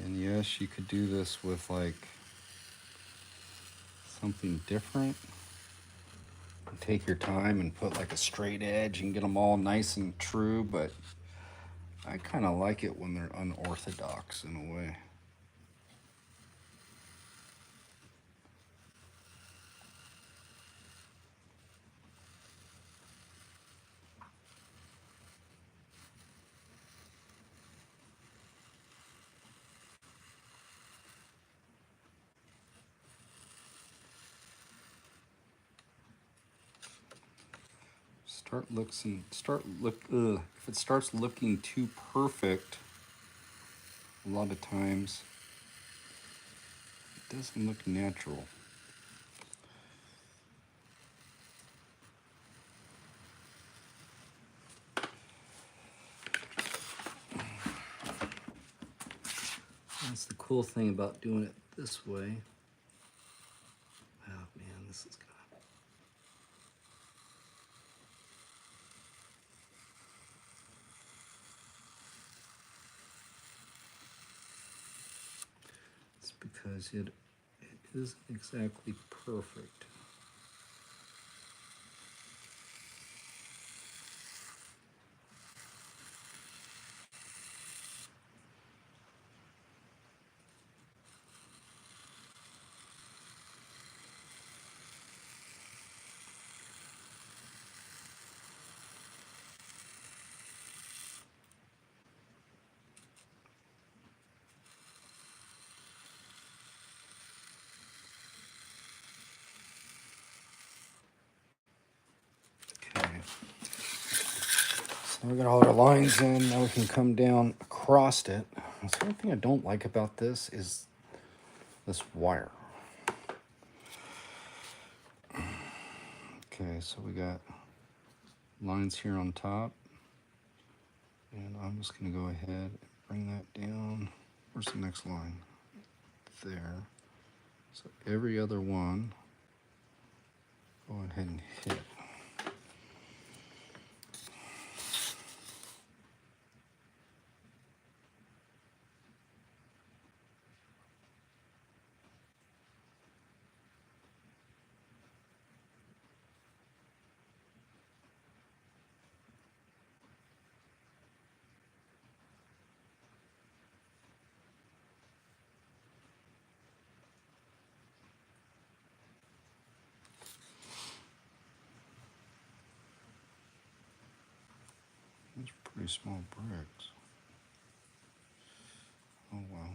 And yes, you could do this with like something different. Take your time and put like a straight edge and get them all nice and true, but I kind of like it when they're unorthodox in a way. If it starts looking too perfect, a lot of times it doesn't look natural. That's the cool thing about doing it this way. Oh man, this is gonna... It's because it isn't exactly perfect. Okay. So we got all our lines in. Now we can come down across it. The only thing I don't like about this is this wire. Okay, so we got lines here on top, and I'm just going to go ahead and bring that down. Where's the next line? There. So every other one, go ahead and hit. These are pretty small bricks. Oh wow.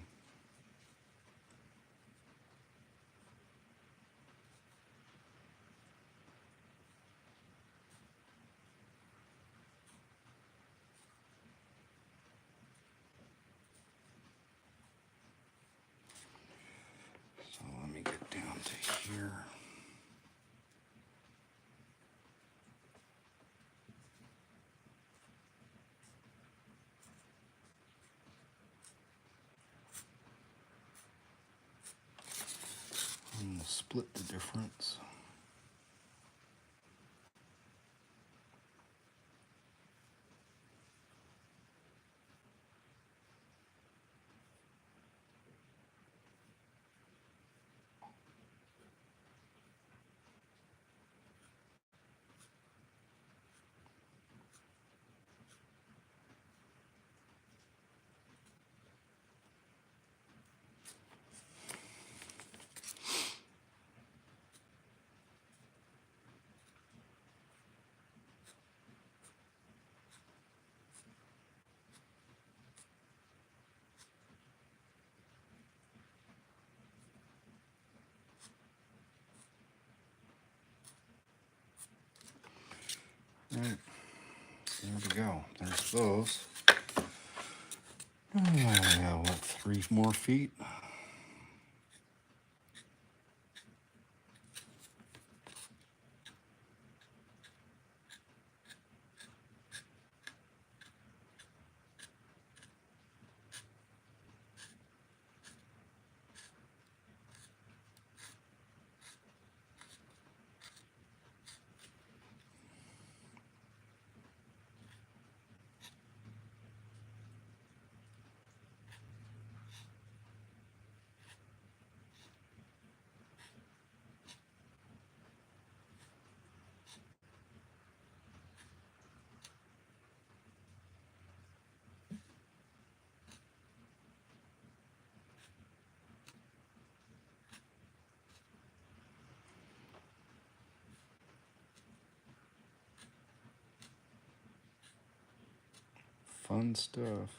So let me get down to here. And we'll split the difference. All right, there we go. There's those. Yeah, what, 3 more feet? Fun stuff.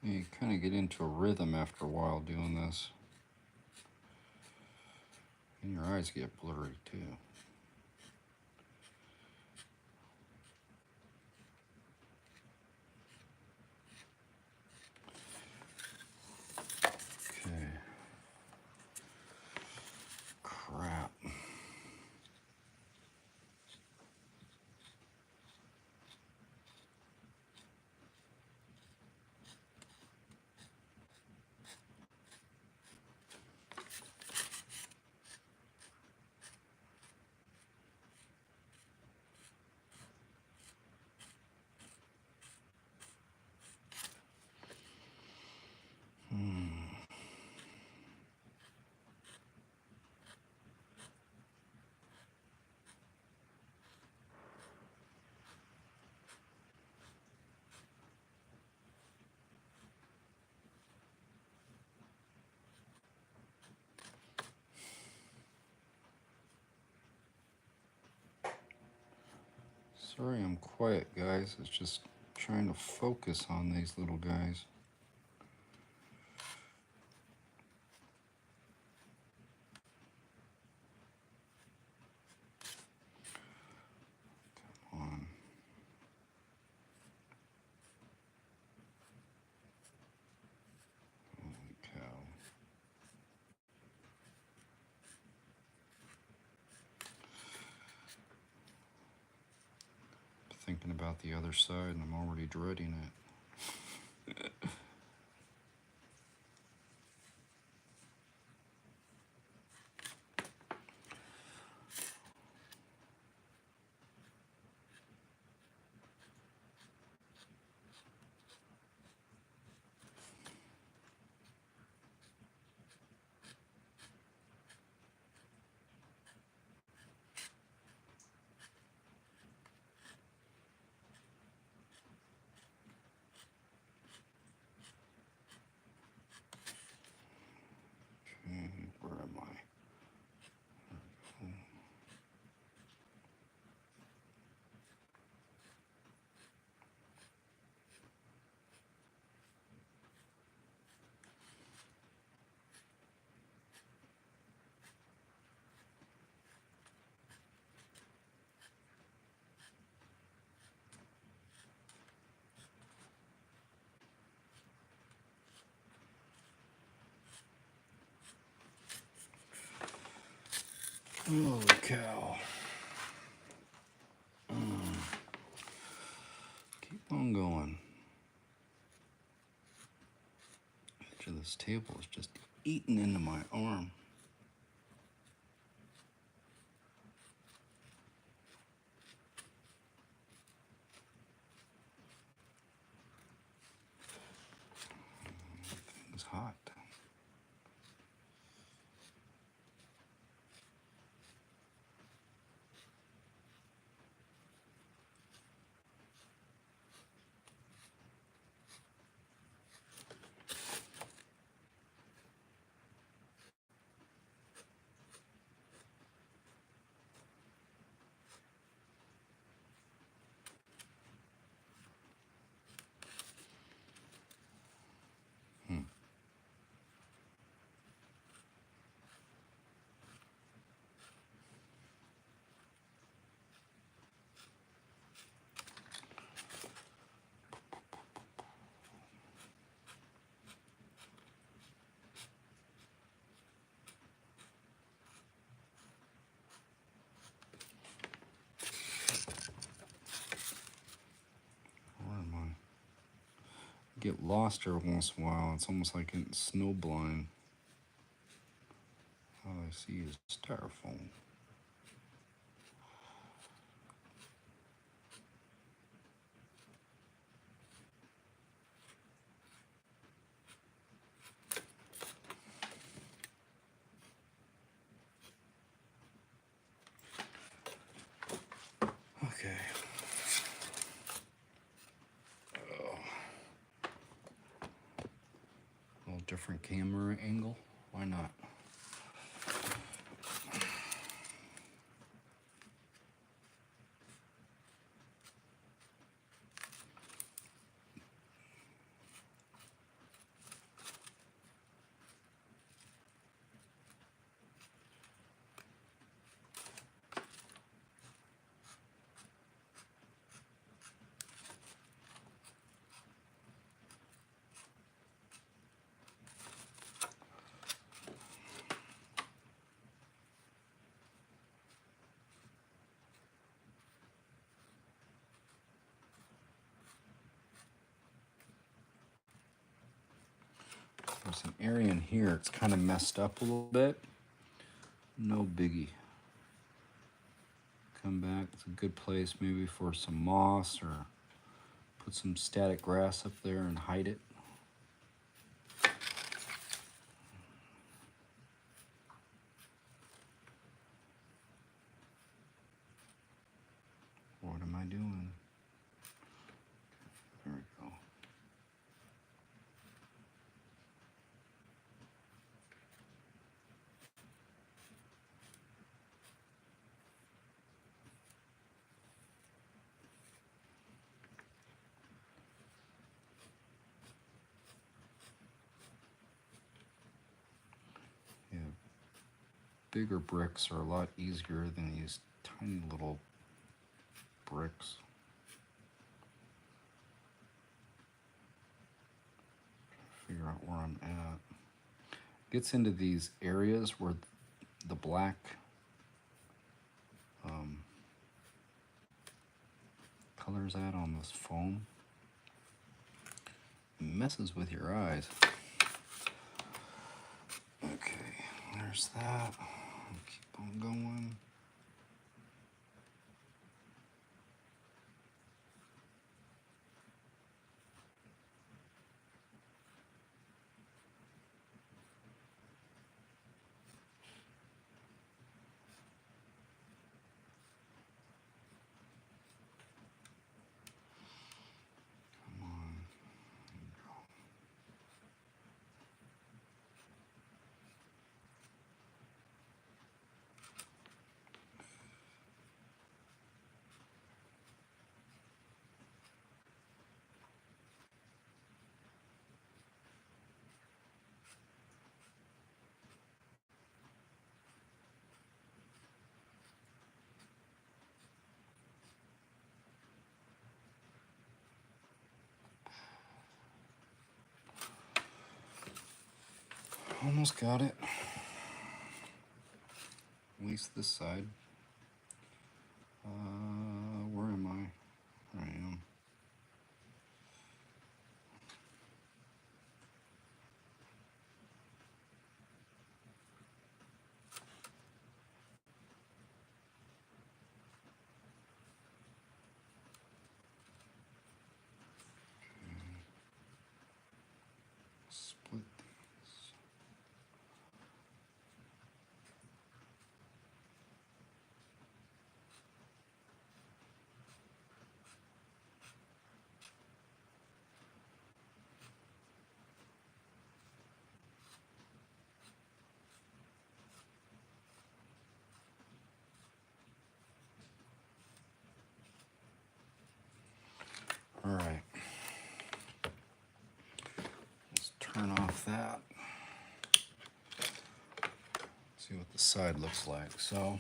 You kind of get into a rhythm after a while doing this. And your eyes get blurry too. Okay. Crap. Sorry I'm quiet, guys. It's just trying to focus on these little guys. Come on. Holy cow. Thinking about the other side and I'm already dreading it. Okay, where am I? Holy cow. Keep on going. Edge of this table is just eating into my arm. Thing's hot. Where am I? Get lost every once in a while. It's almost like getting snowblind. All I see is styrofoam. Okay. Oh. A little different camera angle. Why not? There's an area in here, it's kind of messed up a little bit. No biggie. Come back, it's a good place maybe for some moss, or put some static grass up there and hide it. What am I doing? There we go. Yeah, bigger bricks are a lot easier than these tiny little bricks. Figure out where I'm at. Gets into these areas where the black color's at on this foam. It messes with your eyes. Okay, there's that. I'll keep on going. Almost got it. At least this side. Where am I? There I am. Split these. All right. Let's turn off that. See what the side looks like. So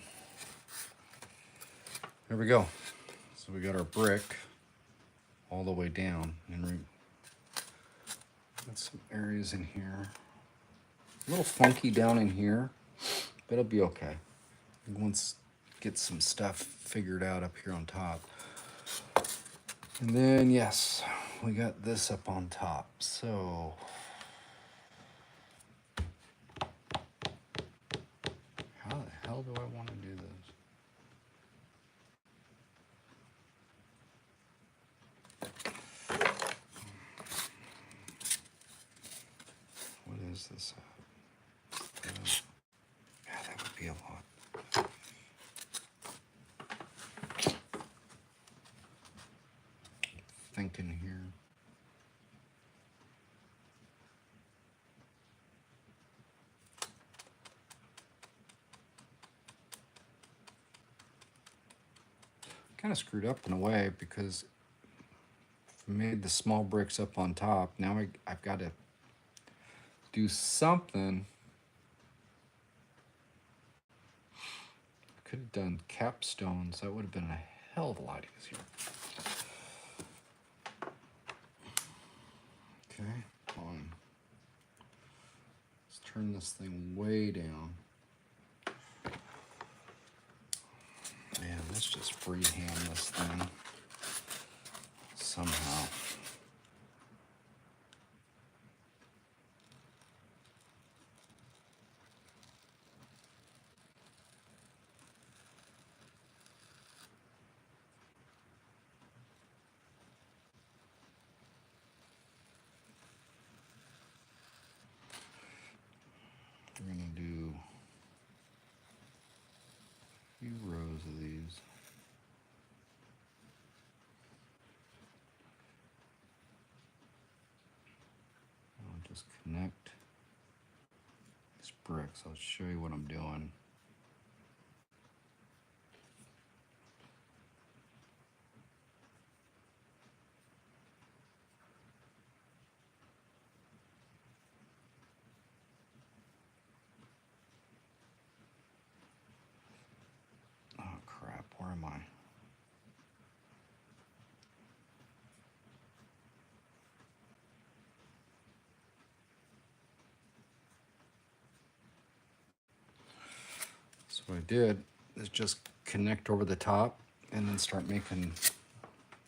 there we go. So we got our brick all the way down, and we got some areas in here. A little funky down in here, but it'll be okay. Once get some stuff figured out up here on top. And then yes, we got this up on top. So how the hell do I want to do this? What is this at? Yeah, that would be a lot. Thinking here. Kind of screwed up in a way, because I made the small bricks up on top. Now I've got to do something. I could have done capstones. That would have been a hell of a lot easier. Okay, on. Let's turn this thing way down. Man, let's just freehand this thing somehow. Just connect these bricks. I'll show you what I'm doing. Oh crap, where am I? So what I did is just connect over the top and then start making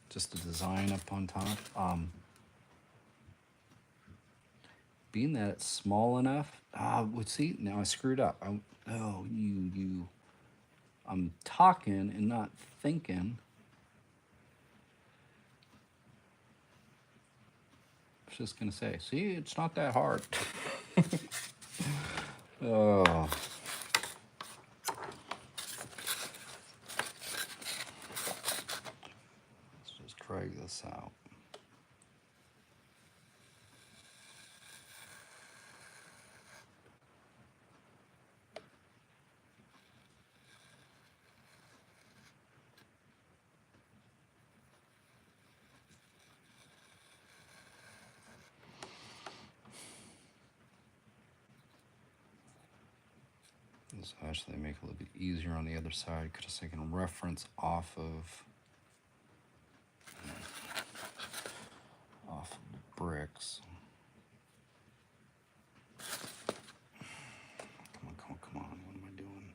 just a design up on top. Being that it's small enough, see, now I screwed up. I'm talking and not thinking. I was just gonna say, see, it's not that hard. Oh. Let's just drag this out. This will actually make it a little bit easier on the other side because I can reference off of the bricks. Come on, what am I doing?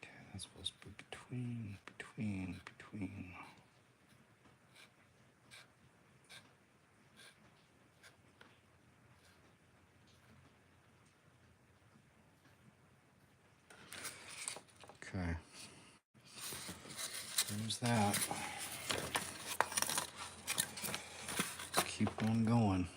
Okay, that's supposed to be between. Okay. There's that. Let's keep on going.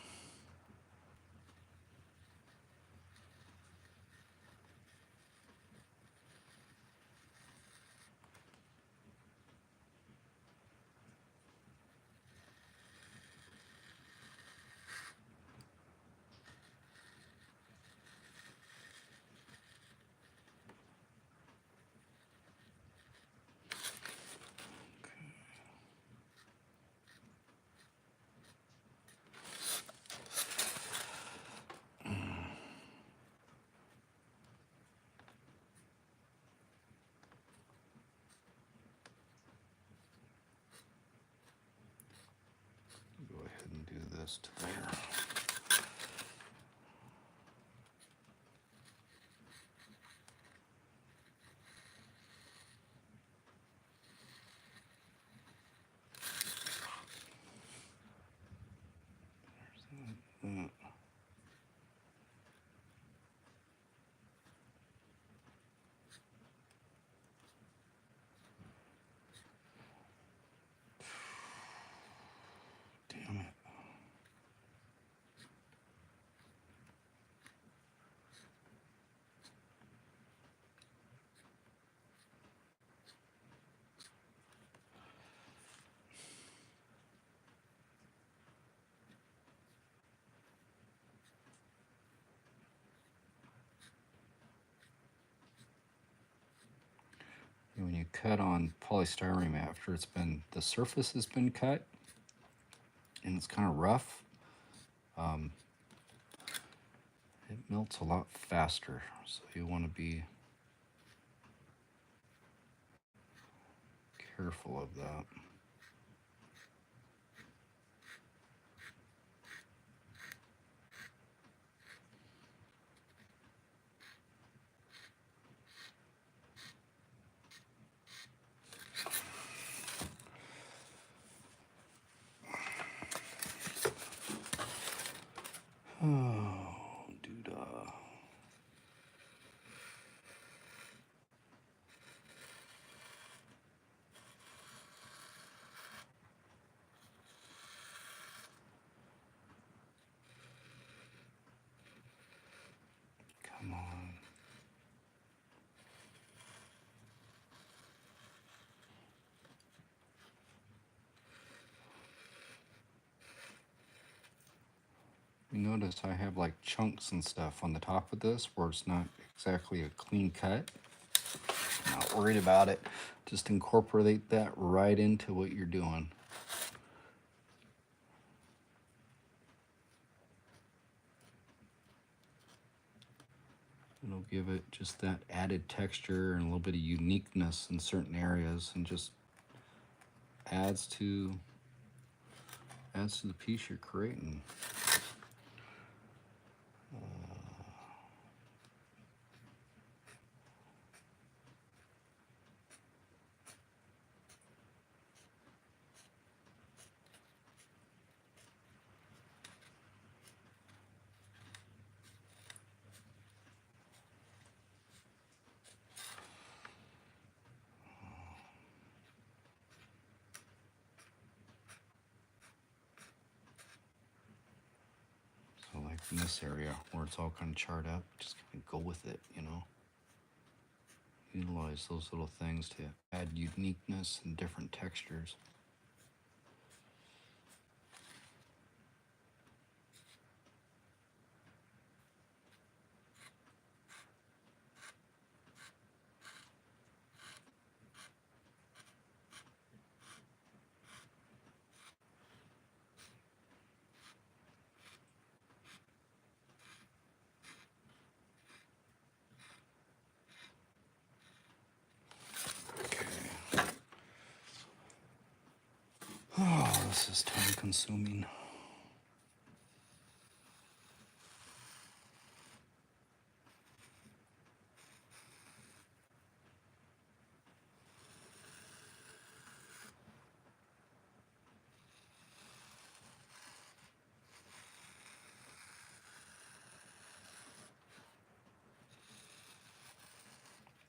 Go ahead and do this to there. There's that. Damn it. When you cut on polystyrene after the surface has been cut and it's kind of rough, it melts a lot faster. So you want to be careful of that. Oh, doodah. You notice I have like chunks and stuff on the top of this where it's not exactly a clean cut. Not worried about it. Just incorporate that right into what you're doing. It'll give it just that added texture and a little bit of uniqueness in certain areas, and just adds to the piece you're creating. So like in this area where it's all kind of charred up, just kind of go with it, you know. Utilize those little things to add uniqueness and different textures. Oh, this is time consuming.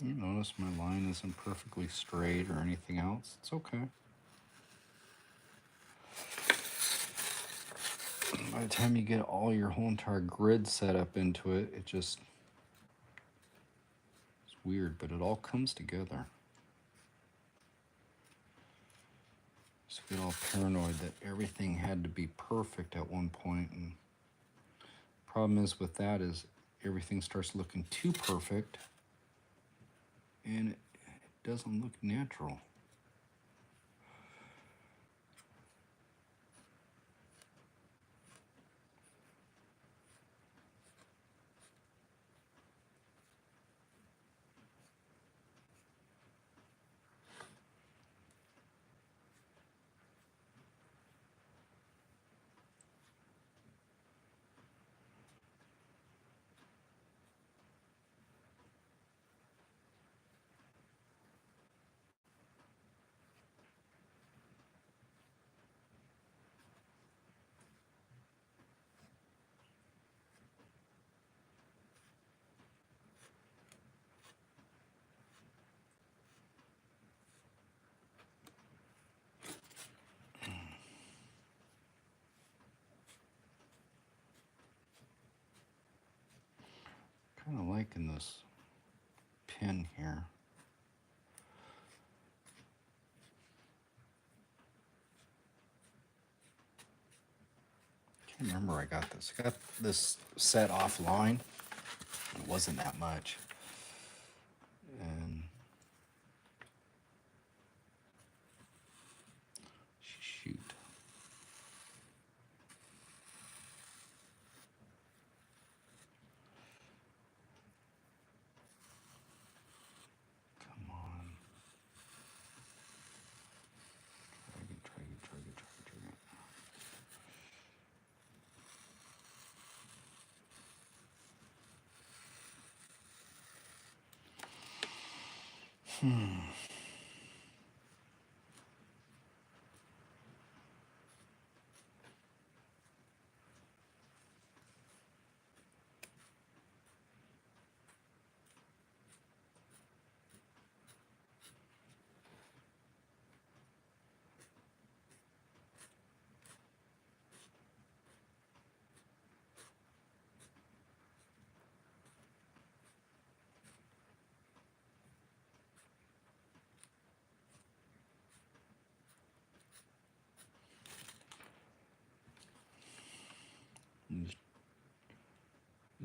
You notice my line isn't perfectly straight or anything else. It's okay. By the time you get all your whole entire grid set up into it, it's weird, but it all comes together. Just get all paranoid that everything had to be perfect at one point, and problem is with that is everything starts looking too perfect, and it doesn't look natural. Kind of liking this pin here. I can't remember where I got this. I got this set offline. It wasn't that much. And shoot. Come on. Try it.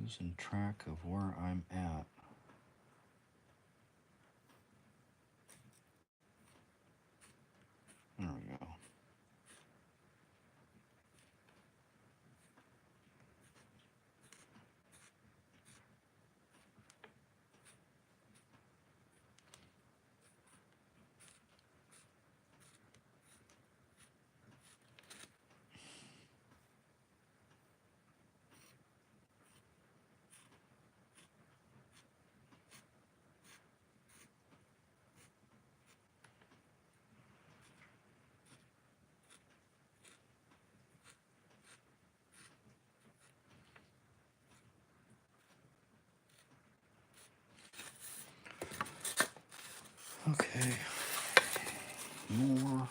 Losing track of where I'm at. There we go. Okay. More.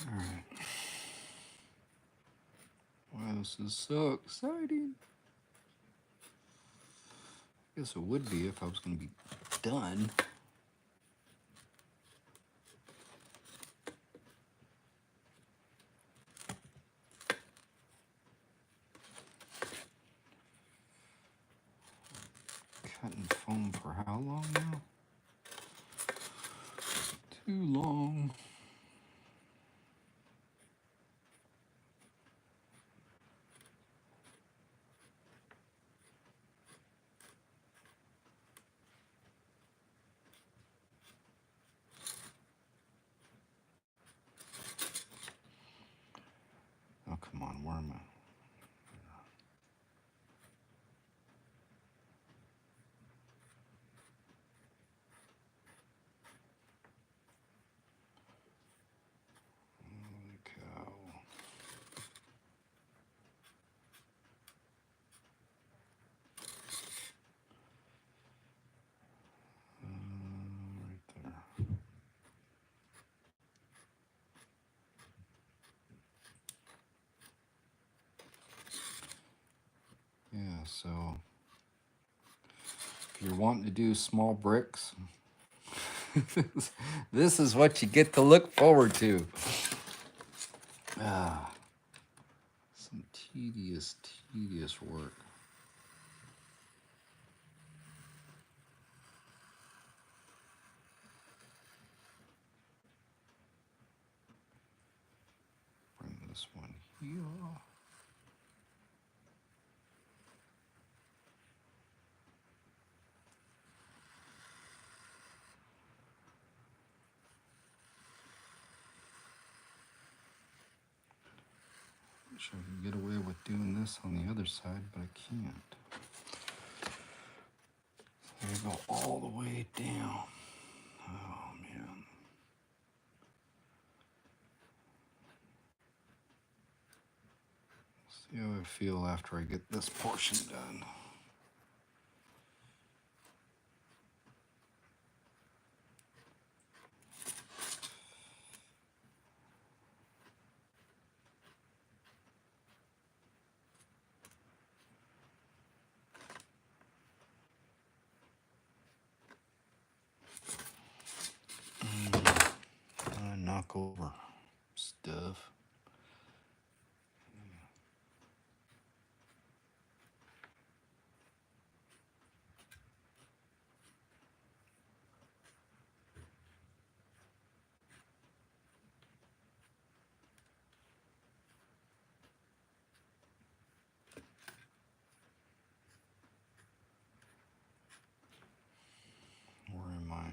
All right. Wow, this is so exciting. I guess it would be if I was going to be done. Cutting foam for how long now? Too long. Oh, come on, where am I? Holy cow. Right there. Yeah, so if you're wanting to do small bricks, this is what you get to look forward to. Some tedious work. Bring this one here. Wish I could get away with doing this on the other side, but I can't. So I go all the way down. Oh man. See how I feel after I get this portion done. I knock over stuff. Where am I?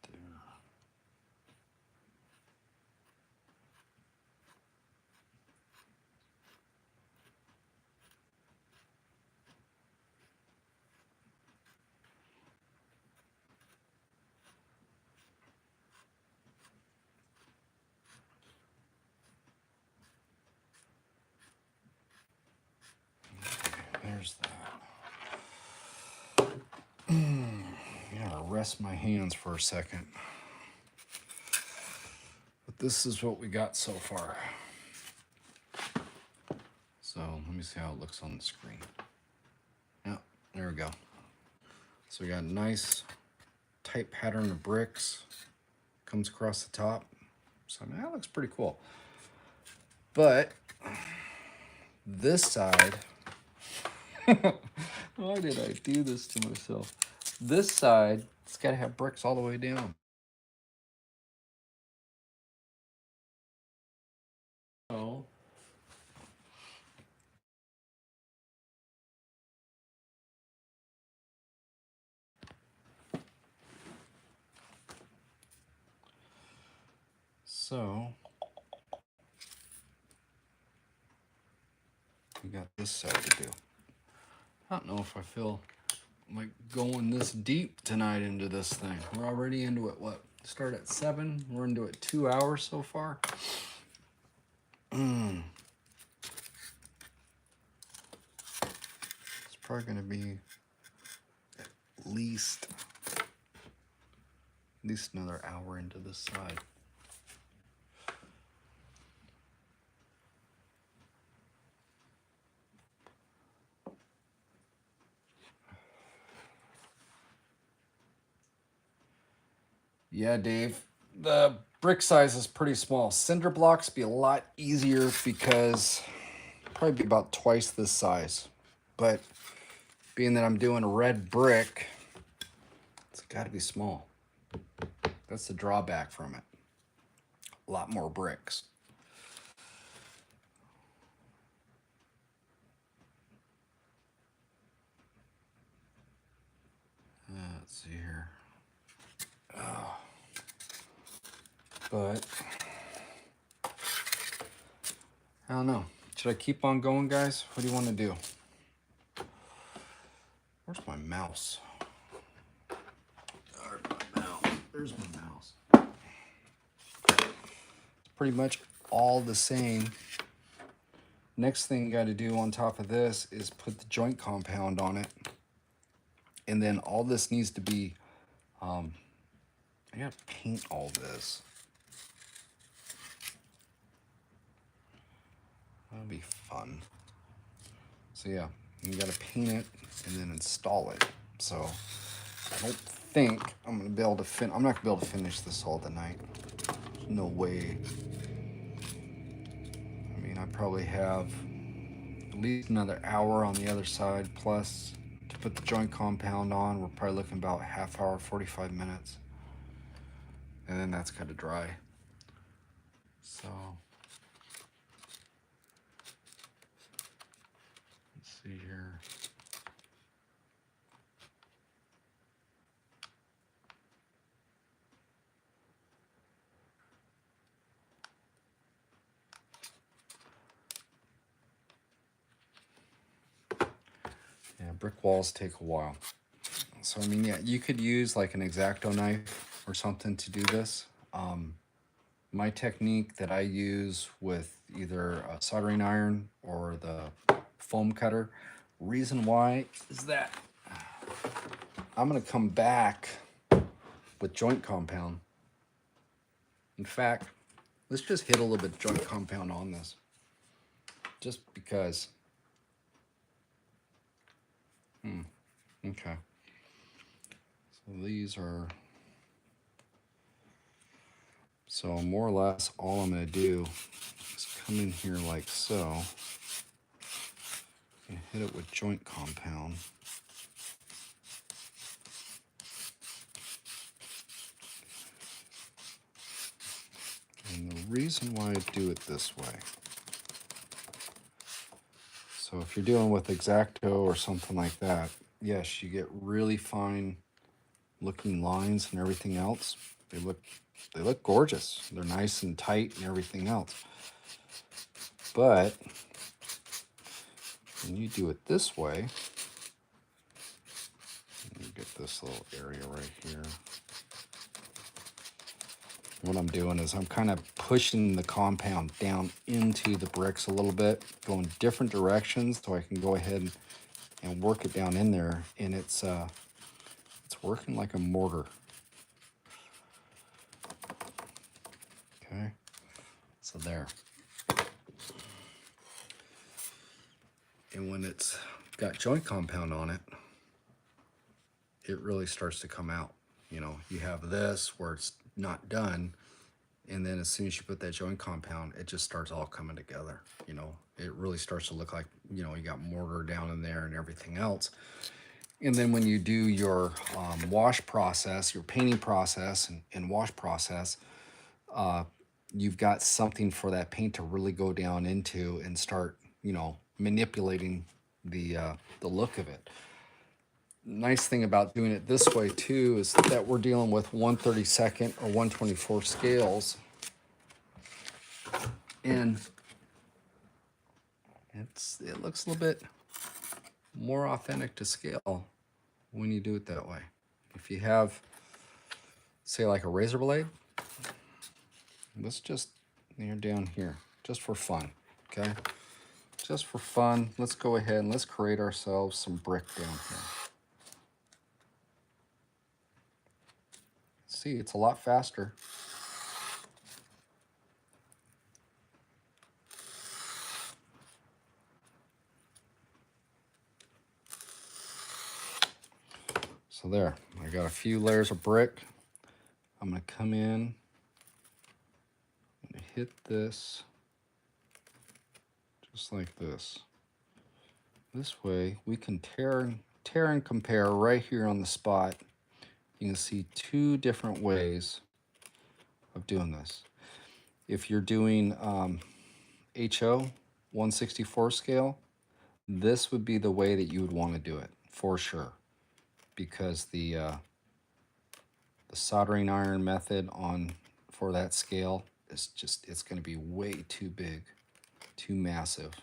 There. There's that. rest my hands for a second. But this is what we got so far. So let me see how it looks on the screen. Yeah, there we go. So we got a nice tight pattern of bricks. Comes across the top. So I mean, that looks pretty cool. But this side, why did I do this to myself? This side, it's got to have bricks all the way down. Oh. So we got this side to do. I don't know if I feel like going this deep tonight into this thing. We're already into it. What? Start at 7. We're into it 2 hours so far. It's probably going to be at least another hour into this side. Yeah, Dave, the brick size is pretty small. Cinder blocks be a lot easier because probably be about twice this size. But being that I'm doing a red brick, it's got to be small. That's the drawback from it. A lot more bricks. Let's see here. But I don't know. Should I keep on going, guys? What do you want to do? Where's my mouse? There's my mouse. It's pretty much all the same. Next thing you got to do on top of this is put the joint compound on it. And then all this needs to be, I got to paint all this. That'll be fun. So yeah, you got to paint it and then install it. So I don't think I'm gonna be able to I'm not gonna be able to finish this all tonight. There's no way. I mean, I probably have at least another hour on the other side, plus to put the joint compound on, we're probably looking about half hour, 45 minutes. And then that's kind of dry. So let's see here. Yeah, brick walls take a while. So, I mean, yeah, you could use like an X-Acto knife or something to do this. My technique that I use with either a soldering iron or the foam cutter, reason why is that I'm going to come back with joint compound. In fact, let's just hit a little bit of joint compound on this. Just because. Okay. So these are... So more or less all I'm going to do is come in here like so and hit it with joint compound. And the reason why I do it this way, so if you're dealing with X-Acto or something like that, yes, you get really fine looking lines and everything else. They look gorgeous. They're nice and tight and everything else. But when you do it this way, you get this little area right here. What I'm doing is I'm kind of pushing the compound down into the bricks a little bit, going different directions so I can go ahead and work it down in there. And it's It's working like a mortar. Okay, so there. And when it's got joint compound on it, it really starts to come out. You know, you have this where it's not done, and then as soon as you put that joint compound, it just starts all coming together. You know, it really starts to look like, you know, you got mortar down in there and everything else. And then when you do your wash process, your painting process and wash process, you've got something for that paint to really go down into and start, you know, manipulating the look of it. Nice thing about doing it this way too is that we're dealing with 1/32 or 1/24 scales, and it looks a little bit more authentic to scale when you do it that way. If you have, say, like a razor blade, let's just near down here, just for fun, okay? Just for fun, let's go ahead and let's create ourselves some brick down here. See, it's a lot faster. So there, I got a few layers of brick. I'm gonna come in, I'm gonna hit this just like this. This way we can tear and compare right here on the spot. You can see two different ways of doing this. If you're doing HO 1/64 scale, this would be the way that you would want to do it for sure, because the soldering iron method for that scale is just, it's going to be way too big, too massive.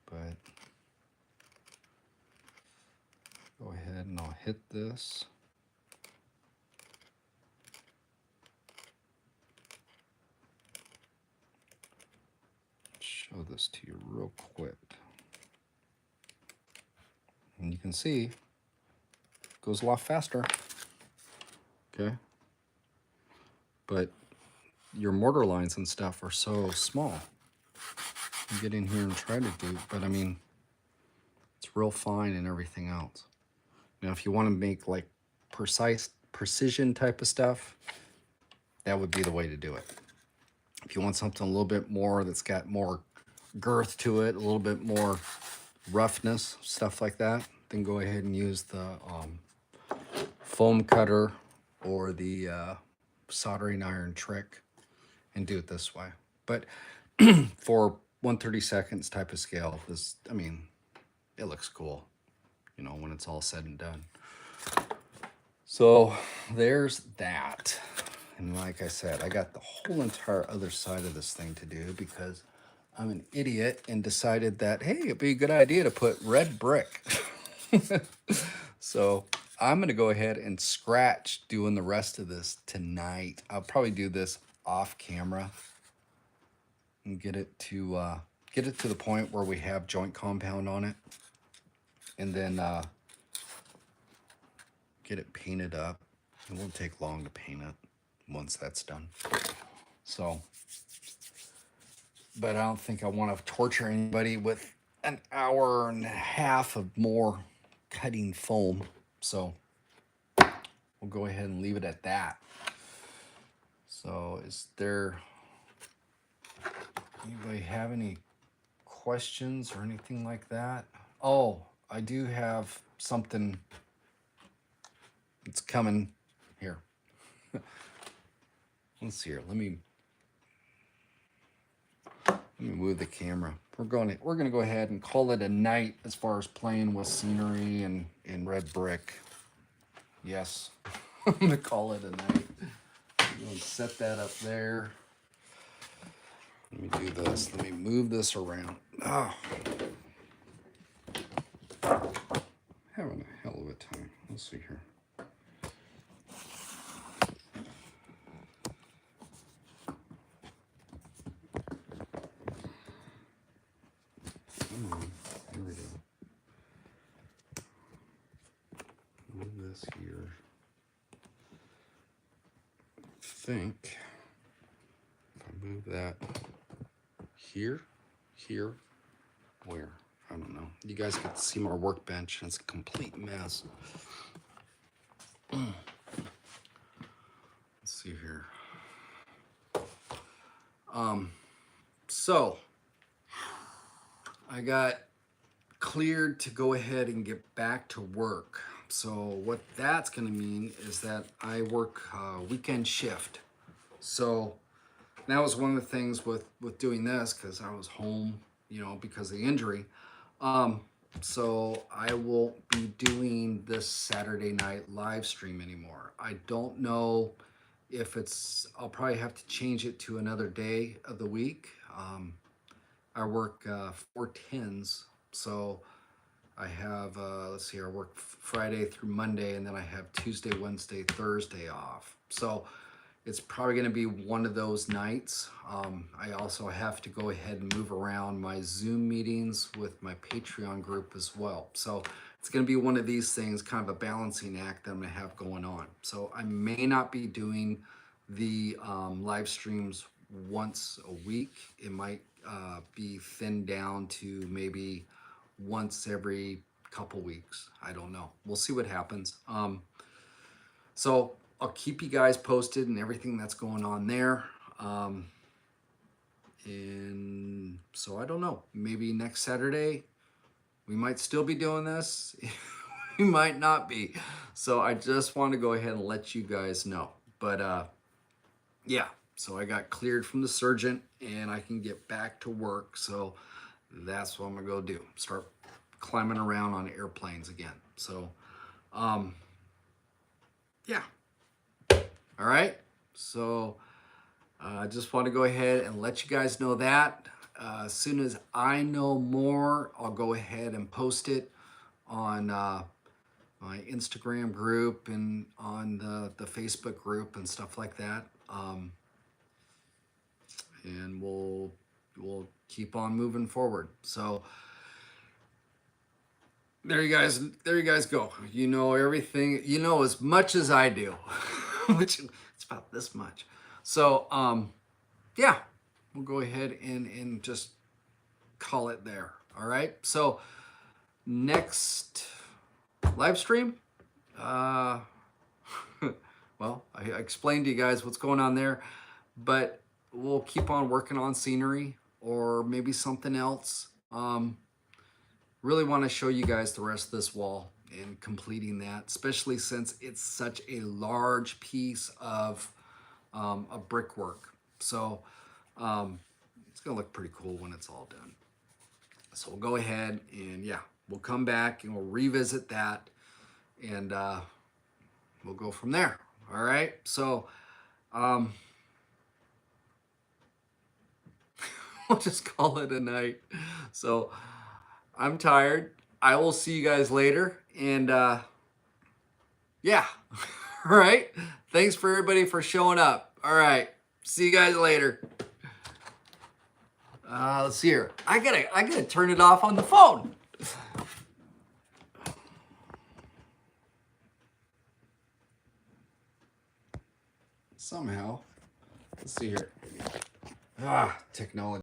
But go ahead and I'll hit this. Show this to you real quick. And you can see it goes a lot faster. Okay. But your mortar lines and stuff are so small. You get in here and try to do, but I mean, it's real fine and everything else. Now, if you want to make like precision type of stuff, that would be the way to do it. If you want something a little bit more that's got more girth to it, a little bit more roughness, stuff like that, then go ahead and use the foam cutter or the soldering iron trick and do it this way. But for 1/32 type of scale, this, I mean, it looks cool, you know, when it's all said and done. So there's that. And like I said, I got the whole entire other side of this thing to do because I'm an idiot and decided that, hey, it'd be a good idea to put red brick. So I'm going to go ahead and scratch doing the rest of this tonight. I'll probably do this off camera and get it to the point where we have joint compound on it, and then get it painted up. It won't take long to paint it once that's done. So, but I don't think I want to torture anybody with an hour and a half of more cutting foam. So we'll go ahead and leave it at that. So is there anybody have any questions or anything like that? Oh, I do have something that's coming here. Let's see here. Let me move the camera. We're gonna go ahead and call it a night as far as playing with scenery and red brick. Yes, I'm gonna call it a night. I'm gonna set that up there. Let me do this. Let me move this around. Oh, having a hell of a time. Let's see here. Come on. Here we go. this here. I think if I move that here, where? I don't know. You guys can see my workbench, and it's a complete mess. Let's see here. So I got cleared to go ahead and get back to work. So what that's going to mean is that I work weekend shift. So that was one of the things with doing this, because I was home, you know, because of the injury. So I won't be doing this Saturday night live stream anymore. I don't know if I'll probably have to change it to another day of the week. I work 4/10s, so I have, let's see, I work Friday through Monday, and then I have Tuesday, Wednesday, Thursday off. So it's probably going to be one of those nights. I also have to go ahead and move around my Zoom meetings with my Patreon group as well. So it's going to be one of these things, kind of a balancing act that I'm going to have going on. So I may not be doing the live streams once a week. It might be thinned down to maybe once every couple weeks. I don't know. We'll see what happens. So I'll keep you guys posted and everything that's going on there. And so I don't know, maybe next Saturday we might still be doing this. We might not be. So I just want to go ahead and let you guys know. But yeah, so I got cleared from the surgeon and I can get back to work. So that's what I'm gonna go do. Start climbing around on airplanes again. So yeah. All right. So I just want to go ahead and let you guys know that. As soon as I know more, I'll go ahead and post it on my Instagram group and on the Facebook group and stuff like that. And we'll keep on moving forward. So there you guys go. You know everything, you know as much as I do, which it's about this much. So yeah, we'll go ahead and just call it there. All right. So next live stream, well, I explained to you guys what's going on there, but we'll keep on working on scenery or maybe something else. Really want to show you guys the rest of this wall and completing that, especially since it's such a large piece of brickwork. So it's gonna look pretty cool when it's all done. So we'll go ahead and yeah, we'll come back and we'll revisit that, and we'll go from there. All right. So we'll just call it a night. So I'm tired. I will see you guys later. And yeah. All right. Thanks for everybody for showing up. All right. See you guys later. Let's see here. I gotta turn it off on the phone. Somehow. Let's see here. Technology.